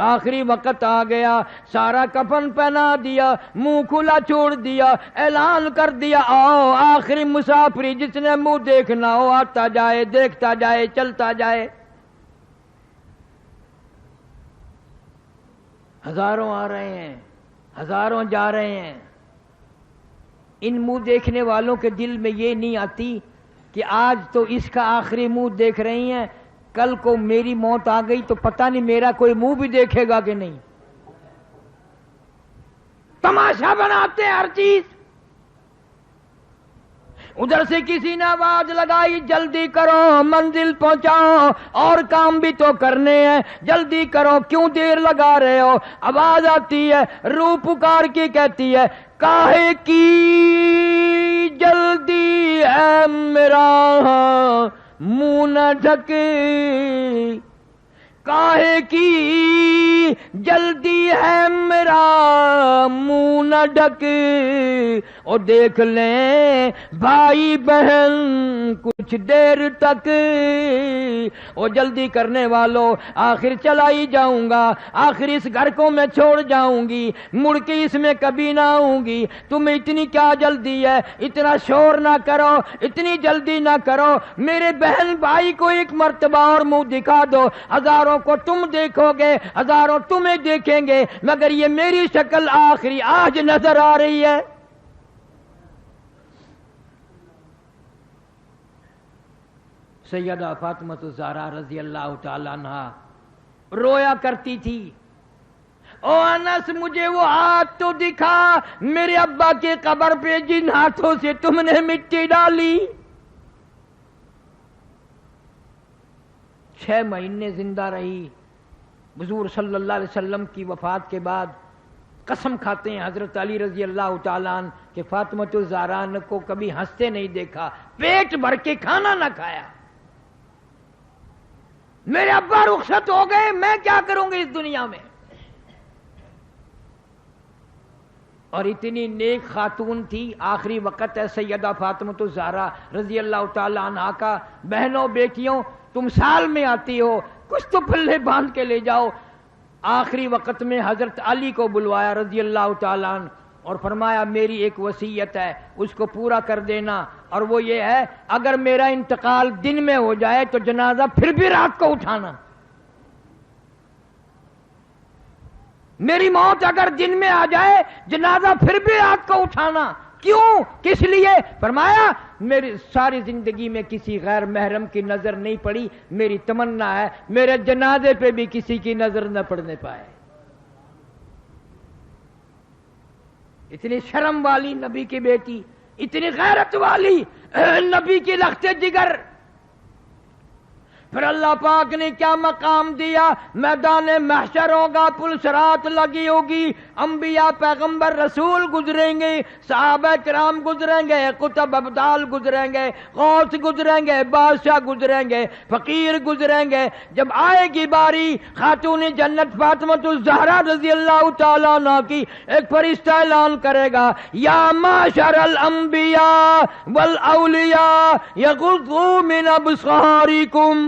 آخری وقت آ گیا، سارا کفن پہنا دیا، منہ کھلا چھوڑ دیا، اعلان کر دیا آؤ آخری مسافری جس نے منہ دیکھنا ہو آتا جائے، دیکھتا جائے، چلتا جائے. ہزاروں آ رہے ہیں، ہزاروں جا رہے ہیں. ان منہ دیکھنے والوں کے دل میں یہ نہیں آتی کہ آج تو اس کا آخری منہ دیکھ رہی ہیں، کل کو میری موت آ گئی تو پتہ نہیں میرا کوئی منہ بھی دیکھے گا کہ نہیں. تماشا بناتے ہیں ہر چیز. ادھر سے کسی نے آواز لگائی جلدی کرو منزل پہنچاؤ اور کام بھی تو کرنے ہیں، جلدی کرو کیوں دیر لگا رہے ہو. آواز آتی ہے، روح پکار کی کہتی ہے کاہے کی جلدی ہے میرا منہ نہ ڈھک، کاہے کی جلدی ہے میرا منہ نہ ڈھک. اور دیکھ لیں بھائی بہن کچھ دیر تک، اور جلدی کرنے والوں آخر چلا ہی جاؤں گا، آخر اس گھر کو میں چھوڑ جاؤں گی، مڑ کے اس میں کبھی نہ آؤں گی. تمہیں اتنی کیا جلدی ہے، اتنا شور نہ کرو، اتنی جلدی نہ کرو. میرے بہن بھائی کو ایک مرتبہ اور منہ دکھا دو. ہزاروں کو تم دیکھو گے، ہزاروں تمہیں دیکھیں گے، مگر یہ میری شکل آخری آج نظر آ رہی ہے. سیدہ فاطمہ الزہرا رضی اللہ تعالیٰ عنہا رویا کرتی تھی، او انس مجھے وہ ہاتھ تو دکھا میرے ابا کے قبر پہ جن ہاتھوں سے تم نے مٹی ڈالی. 6 مہینے زندہ رہی. حضور صلی اللہ علیہ وسلم کی وفات کے بعد قسم کھاتے ہیں حضرت علی رضی اللہ تعالیٰ عنہ کہ فاطمہ الزہرا کو کبھی ہنستے نہیں دیکھا، پیٹ بھر کے کھانا نہ کھایا. میرے ابا رخصت ہو گئے، میں کیا کروں گی اس دنیا میں. اور اتنی نیک خاتون تھی. آخری وقت ہے سیدہ فاطمہ الزہرا رضی اللہ تعالی عنہا کا. بہنوں بیٹیوں تم سال میں آتی ہو، کچھ تو پلے باندھ کے لے جاؤ. آخری وقت میں حضرت علی کو بلوایا رضی اللہ تعالی عنہ اور فرمایا میری ایک وصیت ہے اس کو پورا کر دینا، اور وہ یہ ہے اگر میرا انتقال دن میں ہو جائے تو جنازہ پھر بھی رات کو اٹھانا. میری موت اگر دن میں آ جائے جنازہ پھر بھی رات کو اٹھانا. کیوں؟ کس لیے؟ فرمایا میری ساری زندگی میں کسی غیر محرم کی نظر نہیں پڑی، میری تمنا ہے میرے جنازے پہ بھی کسی کی نظر نہ پڑنے پائے. اتنی شرم والی نبی کی بیٹی، اتنی غیرت والی نبی کی لخت جگر. پھر اللہ پاک نے کیا مقام دیا؟ میدان محشر ہوگا، پلسرات لگی ہوگی، انبیاء پیغمبر رسول گزریں گے، صحابہ کرام گزریں گے، قطب ابدال گزریں گے، غوث گزریں گے، بادشاہ گزریں گے، فقیر گزریں گے. جب آئے گی باری خاتون جنت فاطمہ الزہرا رضی اللہ تعالیٰ عنہ کی، ایک فرشتہ اعلان کرے گا یا معشر الانبیاء والاولیاء یغضوا من ابصارکم.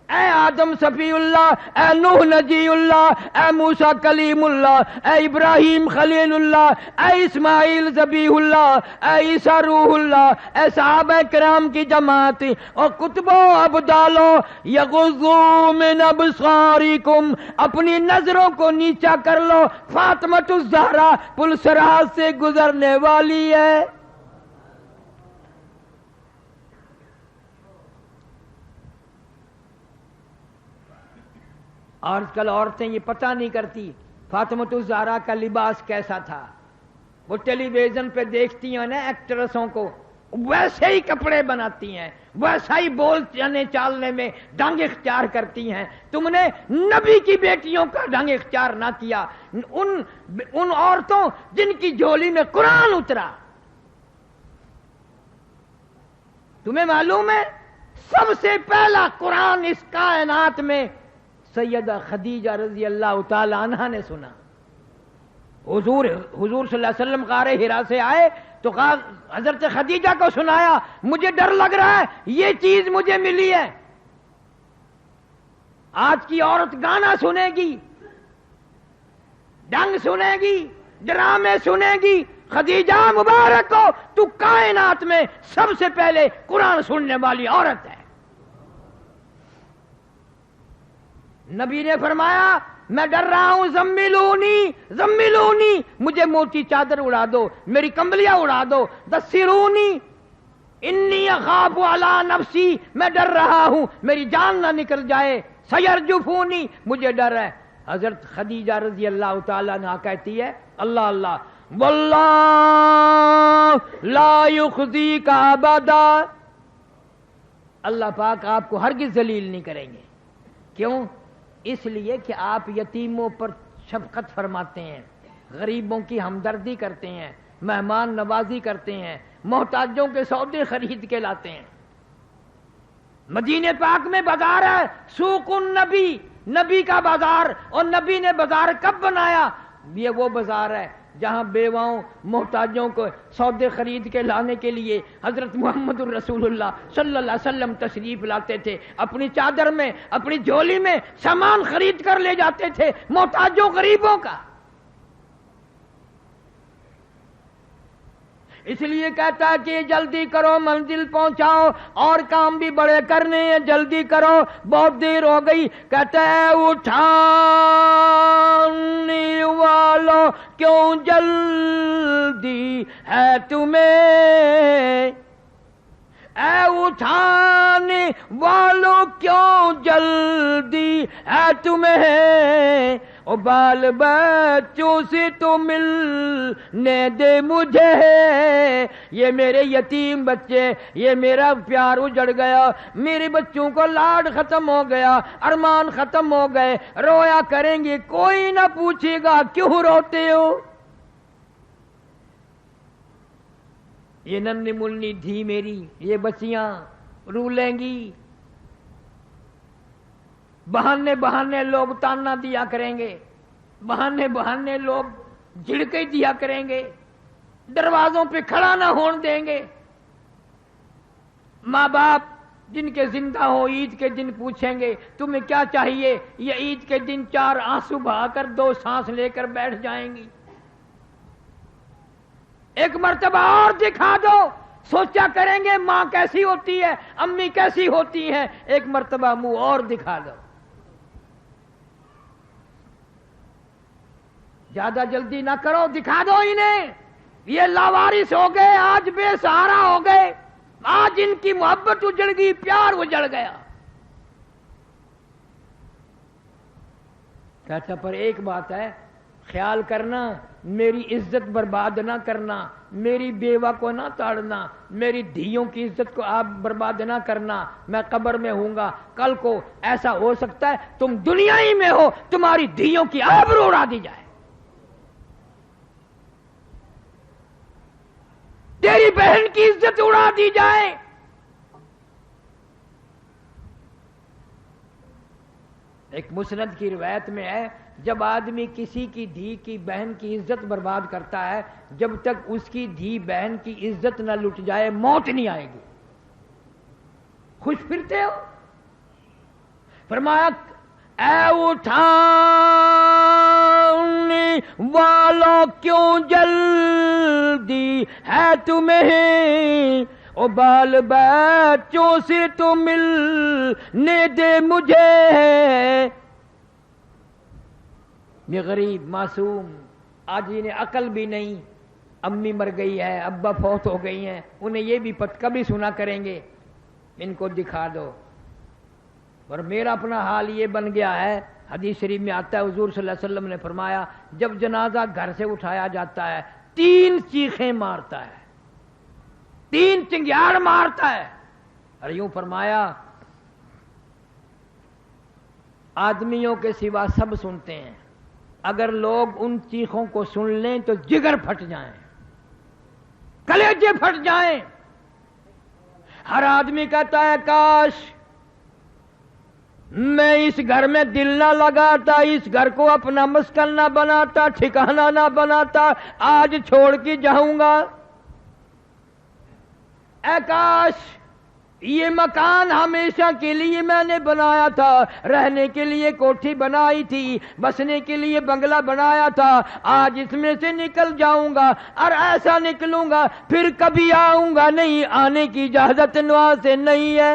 اے آدم صفی اللہ، اے نوح نجی اللہ، اے موسیٰ کلیم اللہ، اے ابراہیم خلیل اللہ، اے اسماعیل ذبیح اللہ، اے عیسیٰ روح اللہ، اے صحابہ کرام کی جماعت اور کتبوں ابدالوں، یغضوا من ابصارکم، اپنی نظروں کو نیچا کر لو، فاطمہ الزہرا پل صراط سے گزرنے والی ہے. آج کل عورتیں یہ پتہ نہیں کرتی فاطمہ الزہرا کا لباس کیسا تھا. وہ ٹیلی ویژن پہ دیکھتی ہیں نا ایکٹریسوں کو، ویسے ہی کپڑے بناتی ہیں، ویسا ہی بولنے چالنے میں ڈھنگ اختیار کرتی ہیں. تم نے نبی کی بیٹیوں کا ڈھنگ اختیار نہ کیا، ان عورتوں جن کی جھولی میں قرآن اترا. تمہیں معلوم ہے سب سے پہلا قرآن اس کائنات میں سیدہ خدیجہ رضی اللہ تعالی عنہا نے سنا. حضور صلی اللہ علیہ وسلم غار حرا سے آئے تو کہا حضرت خدیجہ کو سنایا، مجھے ڈر لگ رہا ہے، یہ چیز مجھے ملی ہے. آج کی عورت گانا سنے گی، ڈنگ سنے گی، ڈرامے سنے گی. خدیجہ مبارک ہو، تو کائنات میں سب سے پہلے قرآن سننے والی عورت ہے. نبی نے فرمایا میں ڈر رہا ہوں، زملونی زملونی، مجھے موٹی چادر اڑا دو، میری کمبلیاں اڑا دو. دسرونی انی اخاف علی نفسی، میں ڈر رہا ہوں میری جان نہ نکل جائے. سیرجفونی، مجھے ڈر ہے. حضرت خدیجہ رضی اللہ تعالیٰ عنہا کہتی ہے اللہ اللہ واللہ لا یخزیک ابدا، اللہ پاک آپ کو ہرگز ذلیل نہیں کریں گے. کیوں؟ اس لیے کہ آپ یتیموں پر شفقت فرماتے ہیں، غریبوں کی ہمدردی کرتے ہیں، مہمان نوازی کرتے ہیں، محتاجوں کے سودے خرید کے لاتے ہیں. مدینے پاک میں بازار ہے سوق النبی، نبی کا بازار. اور نبی نے بازار کب بنایا؟ یہ وہ بازار ہے جہاں بیواؤں محتاجوں کو سودے خرید کے لانے کے لیے حضرت محمد الرسول اللہ صلی اللہ علیہ وسلم تشریف لاتے تھے. اپنی چادر میں، اپنی جھولی میں سامان خرید کر لے جاتے تھے محتاجوں غریبوں کا. اس لیے کہتا ہے کہ جلدی کرو، منزل پہنچاؤ، اور کام بھی بڑے کرنے ہیں، جلدی کرو، بہت دیر ہو گئی. کہتا ہے اٹھانے والوں کیوں جلدی ہے تمہیں، اے اٹھانے والوں کیوں جلدی ہے تمہیں، او بال بچوں سے تو ملنے دے مجھے. یہ میرے یتیم بچے، یہ میرا پیار اجڑ گیا، میرے بچوں کو لاڈ ختم ہو گیا، ارمان ختم ہو گئے، رویا کریں گے، کوئی نہ پوچھے گا کیوں روتے ہو. یہ ننھی ملنی دھی میری، یہ بچیاں رو لیں گی. بہانے بہانے لوگ تانا دیا کریں گے، بہانے بہانے لوگ جھڑکے دیا کریں گے، دروازوں پہ کھڑا نہ ہون دیں گے. ماں باپ جن کے زندہ ہو عید کے دن پوچھیں گے تمہیں کیا چاہیے، یہ عید کے دن 4 آنسو بہا کر 2 سانس لے کر بیٹھ جائیں گی. ایک مرتبہ اور دکھا دو، سوچا کریں گے ماں کیسی ہوتی ہے، امی کیسی ہوتی ہیں. ایک مرتبہ منہ اور دکھا دو. زیادہ جلدی نہ کرو، دکھا دو انہیں. یہ لاوارث ہو گئے، آج بے سہارا ہو گئے، آج ان کی محبت اجڑ گئی، پیار اجڑ گیا. کہتا پر ایک بات ہے، خیال کرنا میری عزت برباد نہ کرنا، میری بیوہ کو نہ تاڑنا، میری دھیوں کی عزت کو آپ برباد نہ کرنا. میں قبر میں ہوں گا، کل کو ایسا ہو سکتا ہے تم دنیا ہی میں ہو، تمہاری دھیوں کی آبرو اڑا دی جائے، تیری بہن کی عزت اڑا دی جائے. ایک مسند کی روایت میں ہے جب آدمی کسی کی دھی کی بہن کی عزت برباد کرتا ہے، جب تک اس کی دھی بہن کی عزت نہ لٹ جائے موت نہیں آئے گی. خوش پھرتے ہو. فرمایا اے اٹھانے والوں کیوں جلدی ہے تمہیں، او بال بچوں سے تو ملنے دے مجھے. یہ غریب معصوم آج انہیں عقل بھی نہیں، امی مر گئی ہے، ابا فوت ہو گئی ہیں، انہیں یہ بھی کبھی سنا کریں گے. ان کو دکھا دو. اور میرا اپنا حال یہ بن گیا ہے، حدیث شریف میں آتا ہے حضور صلی اللہ علیہ وسلم نے فرمایا جب جنازہ گھر سے اٹھایا جاتا ہے 3 چیخیں مارتا ہے. 3 چنگیاڑ مارتا ہے. اور یوں فرمایا آدمیوں کے سوا سب سنتے ہیں، اگر لوگ ان چیخوں کو سن لیں تو جگر پھٹ جائیں، کلیجے پھٹ جائیں. ہر آدمی کہتا ہے کاش میں اس گھر میں دل نہ لگاتا، اس گھر کو اپنا مسکن نہ بناتا، ٹھکانہ نہ بناتا، آج چھوڑ کے جاؤں گا. اے کاش یہ مکان ہمیشہ کے لیے میں نے بنایا تھا، رہنے کے لیے کوٹھی بنائی تھی، بسنے کے لیے بنگلہ بنایا تھا، آج اس میں سے نکل جاؤں گا اور ایسا نکلوں گا پھر کبھی آؤں گا نہیں، آنے کی اجازت نوا سے نہیں ہے.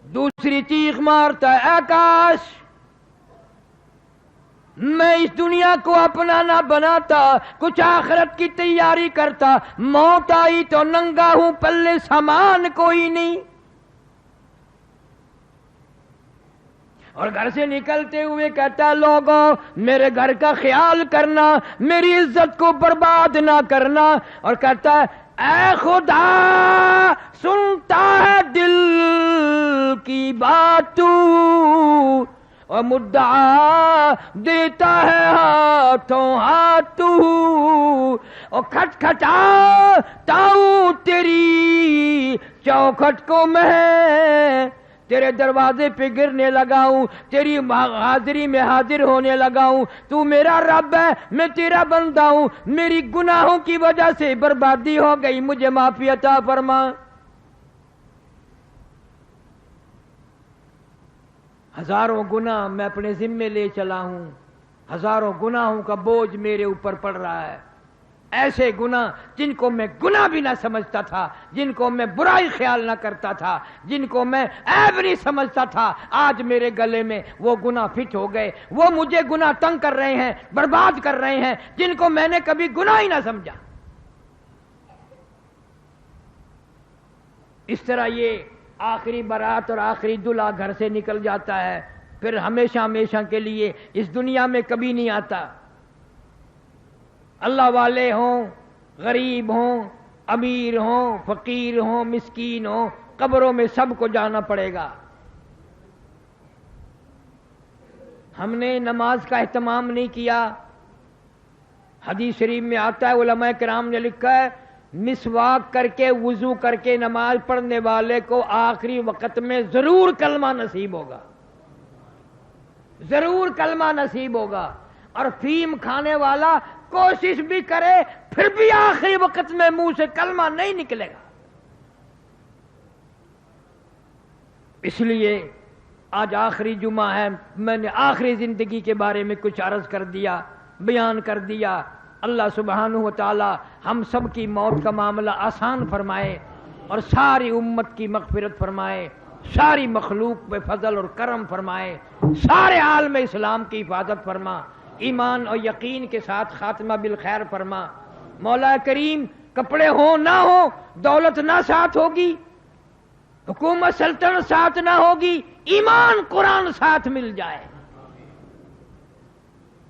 دوسری چیخ مارتا ہے اے کاش میں اس دنیا کو اپنا نہ بناتا، کچھ آخرت کی تیاری کرتا، موت آئی تو ننگا ہوں، پلے سامان کوئی نہیں. اور گھر سے نکلتے ہوئے کہتا ہے لوگوں میرے گھر کا خیال کرنا، میری عزت کو برباد نہ کرنا. اور کہتا ہے اے خدا سنتا ہے دل کی بات تو، اور مدعا دیتا ہے ہاتھوں ہاتھ تو، اور کھٹکھٹاتا ہوں تیری چوکھٹ کو میں، تیرے دروازے پہ گرنے لگا ہوں، تیری حاضری میں حاضر ہونے لگا ہوں. تو میرا رب ہے، میں تیرا بندہ ہوں، میری گناہوں کی وجہ سے بربادی ہو گئی، مجھے معافی عطا فرما. ہزاروں گناہ میں اپنے ذمے لے چلا ہوں، ہزاروں گناہوں کا بوجھ میرے اوپر پڑ رہا ہے. ایسے گناہ جن کو میں گناہ بھی نہ سمجھتا تھا، جن کو میں برائی خیال نہ کرتا تھا، جن کو میں عیب نہیں سمجھتا تھا، آج میرے گلے میں وہ گناہ فٹ ہو گئے. وہ مجھے گناہ تنگ کر رہے ہیں، برباد کر رہے ہیں، جن کو میں نے کبھی گناہ ہی نہ سمجھا. اس طرح یہ آخری بارات اور آخری دلہا گھر سے نکل جاتا ہے، پھر ہمیشہ ہمیشہ کے لیے اس دنیا میں کبھی نہیں آتا. اللہ والے ہوں، غریب ہوں، امیر ہوں، فقیر ہوں، مسکین ہوں، قبروں میں سب کو جانا پڑے گا. ہم نے نماز کا اہتمام نہیں کیا. حدیث شریف میں آتا ہے، علماء کرام نے لکھا ہے مسواک کر کے وضو کر کے نماز پڑھنے والے کو آخری وقت میں ضرور کلمہ نصیب ہوگا، ضرور کلمہ نصیب ہوگا. اور فیم کھانے والا کوشش بھی کرے پھر بھی آخری وقت میں منہ سے کلمہ نہیں نکلے گا. اس لیے آج آخری جمعہ ہے، میں نے آخری زندگی کے بارے میں کچھ عرض کر دیا، بیان کر دیا. اللہ سبحانہ و تعالی ہم سب کی موت کا معاملہ آسان فرمائے اور ساری امت کی مغفرت فرمائے، ساری مخلوق پہ فضل اور کرم فرمائے، سارے عالم اسلام کی حفاظت فرما، ایمان اور یقین کے ساتھ خاتمہ بالخیر فرما. مولا کریم کپڑے ہوں نہ ہوں، دولت نہ ساتھ ہوگی، حکومت سلطنت ساتھ نہ ہوگی، ایمان قرآن ساتھ مل جائے.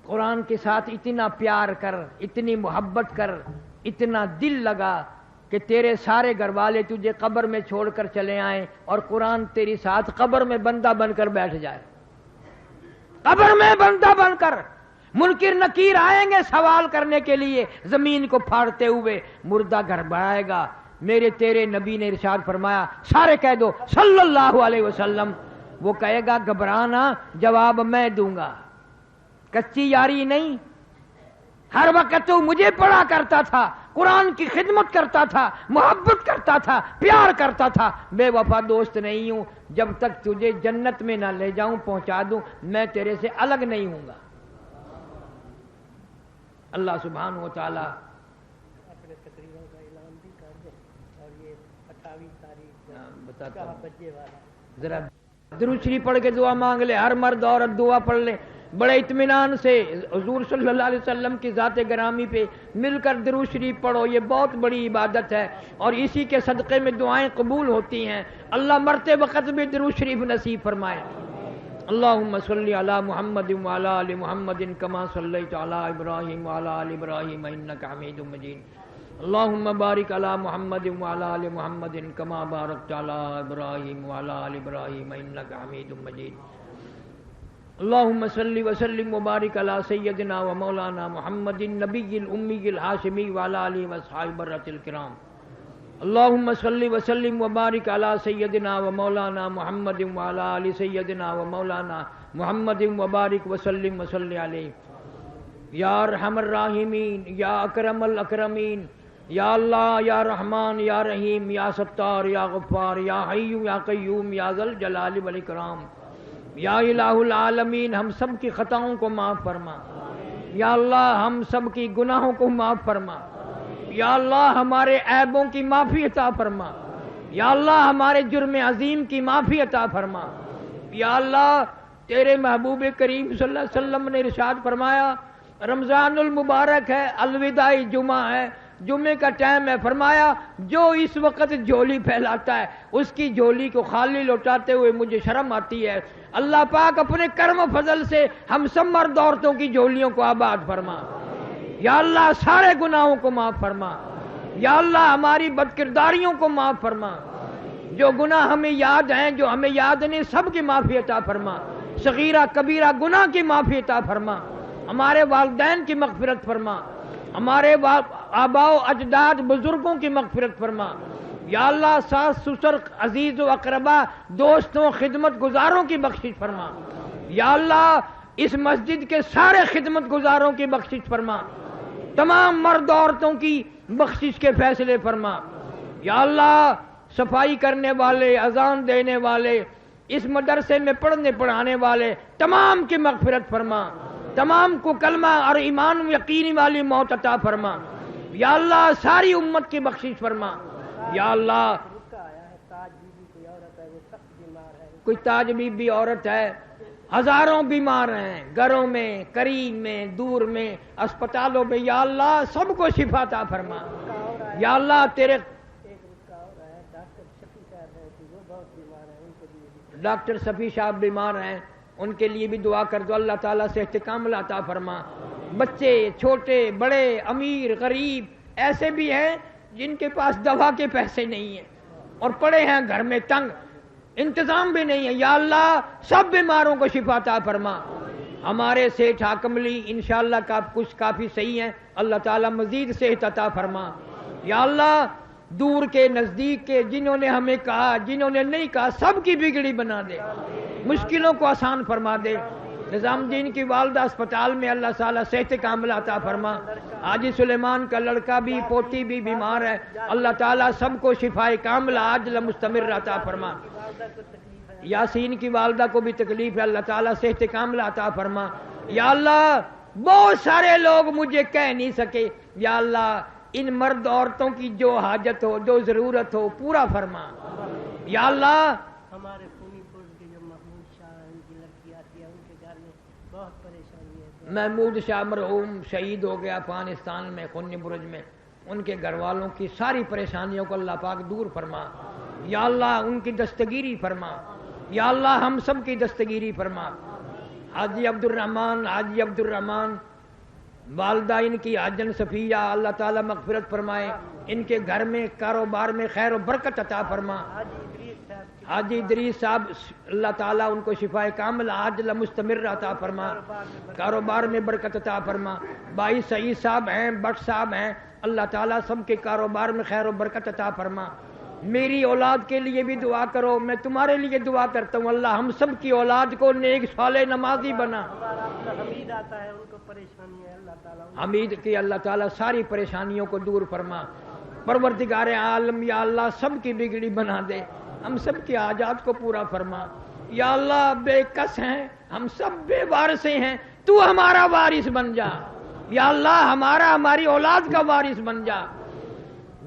قرآن کے ساتھ اتنا پیار کر، اتنی محبت کر، اتنا دل لگا کہ تیرے سارے گھر والے تجھے قبر میں چھوڑ کر چلے آئیں اور قرآن تیری ساتھ قبر میں بندہ بن کر بیٹھ جائے. قبر میں بندہ بن کر منکر نکیر آئیں گے سوال کرنے کے لیے، زمین کو پھاڑتے ہوئے مردہ گھر بڑھائے گا. میرے تیرے نبی نے ارشاد فرمایا، سارے کہہ دو صلی اللہ علیہ وسلم. وہ کہے گا گھبرانا، جواب میں دوں گا، کچی یاری نہیں. ہر وقت تو مجھے پڑھا کرتا تھا، قرآن کی خدمت کرتا تھا، محبت کرتا تھا، پیار کرتا تھا. بے وفا دوست نہیں ہوں، جب تک تجھے جنت میں نہ لے جاؤں پہنچا دوں میں تیرے سے الگ نہیں ہوں گا. اللہ سبحانہ و تعالی اپنے تقریروں کا اعلان بھی کر دیں. اور یہ 28 تاریخ بتاتا ہوں، بجے والا ذرا درود شریف پڑھ کے دعا مانگ لے، ہر مرد عورت دعا پڑھ لے بڑے اطمینان سے. حضور صلی اللہ علیہ وسلم کی ذات گرامی پہ مل کر درود شریف پڑھو، یہ بہت بڑی عبادت ہے اور اسی کے صدقے میں دعائیں قبول ہوتی ہیں. اللہ مرتے وقت بھی درود شریف نصیب فرمائے. اللهم صل على محمد وعلى آل محمد كما صليت على إبراهيم وعلى آل إبراهيم إنك حميد مجيد اللهم بارك على محمد وعلى آل محمد كما باركت على إبراهيم وعلى آل إبراهيم إنك حميد مجيد اللهم صل وسلم وبارك على سيدنا ومولانا محمد النبي الأمي الهاشمي وعلى آله وأصحابه البررة الكرام اللهم صل وسلم وبارك على سيدنا ومولانا محمد وعلى آل سيدنا ومولانا محمد وبارك وسلم وصل عليه یا ارحم الراحمین یا اکرم الاکرمین یا اللہ یا رحمان یا رحیم یا ستار یا غفار یا حی یا قیوم یا ذل جلال والاکرام یا الہ العالمین ہم سب کی خطاؤں کو معاف فرما یا اللہ ہم سب کی گناہوں کو معاف فرما یا اللہ ہمارے عیبوں کی معافی عطا فرما یا اللہ ہمارے جرم عظیم کی معافی عطا فرما یا اللہ تیرے محبوب کریم صلی اللہ علیہ وسلم نے ارشاد فرمایا رمضان المبارک ہے الوداعی جمعہ ہے جمعے کا ٹائم ہے فرمایا جو اس وقت جھولی پھیلاتا ہے اس کی جھولی کو خالی لوٹاتے ہوئے مجھے شرم آتی ہے اللہ پاک اپنے کرم و فضل سے ہم سب مرد عورتوں کی جھولیوں کو آباد فرما یا اللہ سارے گناہوں کو معاف فرما یا اللہ ہماری بدکرداریوں کو معاف فرما جو گناہ ہمیں یاد ہیں جو ہمیں یاد نہیں سب کی معافی عطا فرما صغیرہ کبیرہ گناہ کی معافی عطا فرما ہمارے والدین کی مغفرت فرما ہمارے آباء و اجداد بزرگوں کی مغفرت فرما یا اللہ ساس سسر عزیز و اقربا دوستوں خدمت گزاروں کی بخشش فرما یا اللہ اس مسجد کے سارے خدمت گزاروں کی بخشش فرما تمام مرد عورتوں کی بخشش کے فیصلے فرما یا اللہ صفائی کرنے والے اذان دینے والے اس مدرسے میں پڑھنے پڑھانے والے تمام کی مغفرت فرما تمام کو کلمہ اور ایمان و یقینی والی موت عطا فرما یا اللہ ساری امت کی بخشش فرما یا اللہ کوئی تاج بی بی عورت ہے ہزاروں بیمار ہیں گھروں میں قریب میں دور میں اسپتالوں میں یا اللہ سب کو شفا عطا فرما یا اللہ تیرے ڈاکٹر شفیع صاحب بیمار ہیں ان کے لیے بھی دعا کر دو اللہ تعالیٰ سے استقامت عطا فرما بچے چھوٹے بڑے امیر غریب ایسے بھی ہیں جن کے پاس دوا کے پیسے نہیں ہیں اور پڑے ہیں گھر میں تنگ انتظام بھی نہیں ہے یا اللہ سب بیماروں کو شفا عطا فرما ہمارے سیٹھ حاکم علی انشاءاللہ کچھ کافی صحیح ہیں اللہ تعالیٰ مزید صحت عطا فرما یا اللہ دور کے نزدیک کے جنہوں نے ہمیں کہا جنہوں نے نہیں کہا سب کی بگڑی بنا دے مشکلوں کو آسان فرما دے نظام الدین کی والدہ اسپتال میں اللہ تعالیٰ صحت کاملہ عطا فرما حاجی سلیمان کا لڑکا بھی پوتی بھی بیمار ہے اللہ تعالیٰ سب کو شفائے کاملہ عاجل مستمر عطا فرما یاسین کی والدہ کو بھی تکلیف ہے اللہ تعالیٰ صحت کاملہ عطا فرما یا اللہ بہت سارے لوگ مجھے کہہ نہیں سکے یا اللہ ان مرد عورتوں کی جو حاجت ہو جو ضرورت ہو پورا فرما یا اللہ ہمارے خونی پور کے جو محمود شاہ ان کی لڑکی آتی ہے ان کے گھر میں بہت پریشانی ہے محمود شاہ مرحوم شہید ہو گیا افغانستان میں خونی برج میں ان کے گھر والوں کی ساری پریشانیوں کو اللہ پاک دور فرما یا اللہ ان کی دستگیری فرما یا اللہ ہم سب کی دستگیری فرما حاجی عبدالرحمان والدہ ان کی حاجن صفیہ اللہ تعالیٰ مغفرت فرمائے ان کے گھر میں کاروبار میں خیر و برکت عطا فرما حاجی ادریس صاحب اللہ تعالیٰ ان کو شفائے کامل عاجل مستمر عطا فرما کاروبار میں برکت عطا فرما بھائی سعید صاحب ہیں بٹ صاحب ہیں اللہ تعالیٰ سب کے کاروبار میں خیر و برکت عطا فرما میری اولاد کے لیے بھی دعا کرو میں تمہارے لیے دعا کرتا ہوں اللہ ہم سب کی اولاد کو نیک صالح نمازی بنا حمید آتا ہے ان کو پریشانی ہے اللہ تعالیٰ حمید کی اللہ تعالیٰ ساری پریشانیوں کو دور فرما پروردگار عالم یا اللہ سب کی بگڑی بنا دے ہم سب کے حاجات کو پورا فرما یا اللہ بے کس ہیں ہم سب بے وارثے ہیں تو ہمارا وارث بن جا یا اللہ ہماری اولاد کا وارث بن جا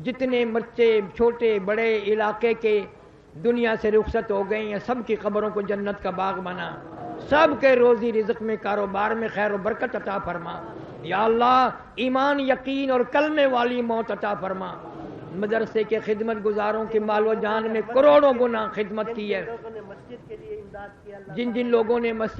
جتنے بچے چھوٹے بڑے علاقے کے دنیا سے رخصت ہو گئے ہیں سب کی قبروں کو جنت کا باغ بنا سب کے روزی رزق میں کاروبار میں خیر و برکت عطا فرما یا اللہ ایمان یقین اور کلمے والی موت عطا فرما مدرسے کے خدمت گزاروں کے مال و جان میں کروڑوں گنا خدمت کی ہے لوگوں نے مسجد کے لیے امداد ذات کی اللہ جن جن لوگوں نے مسیح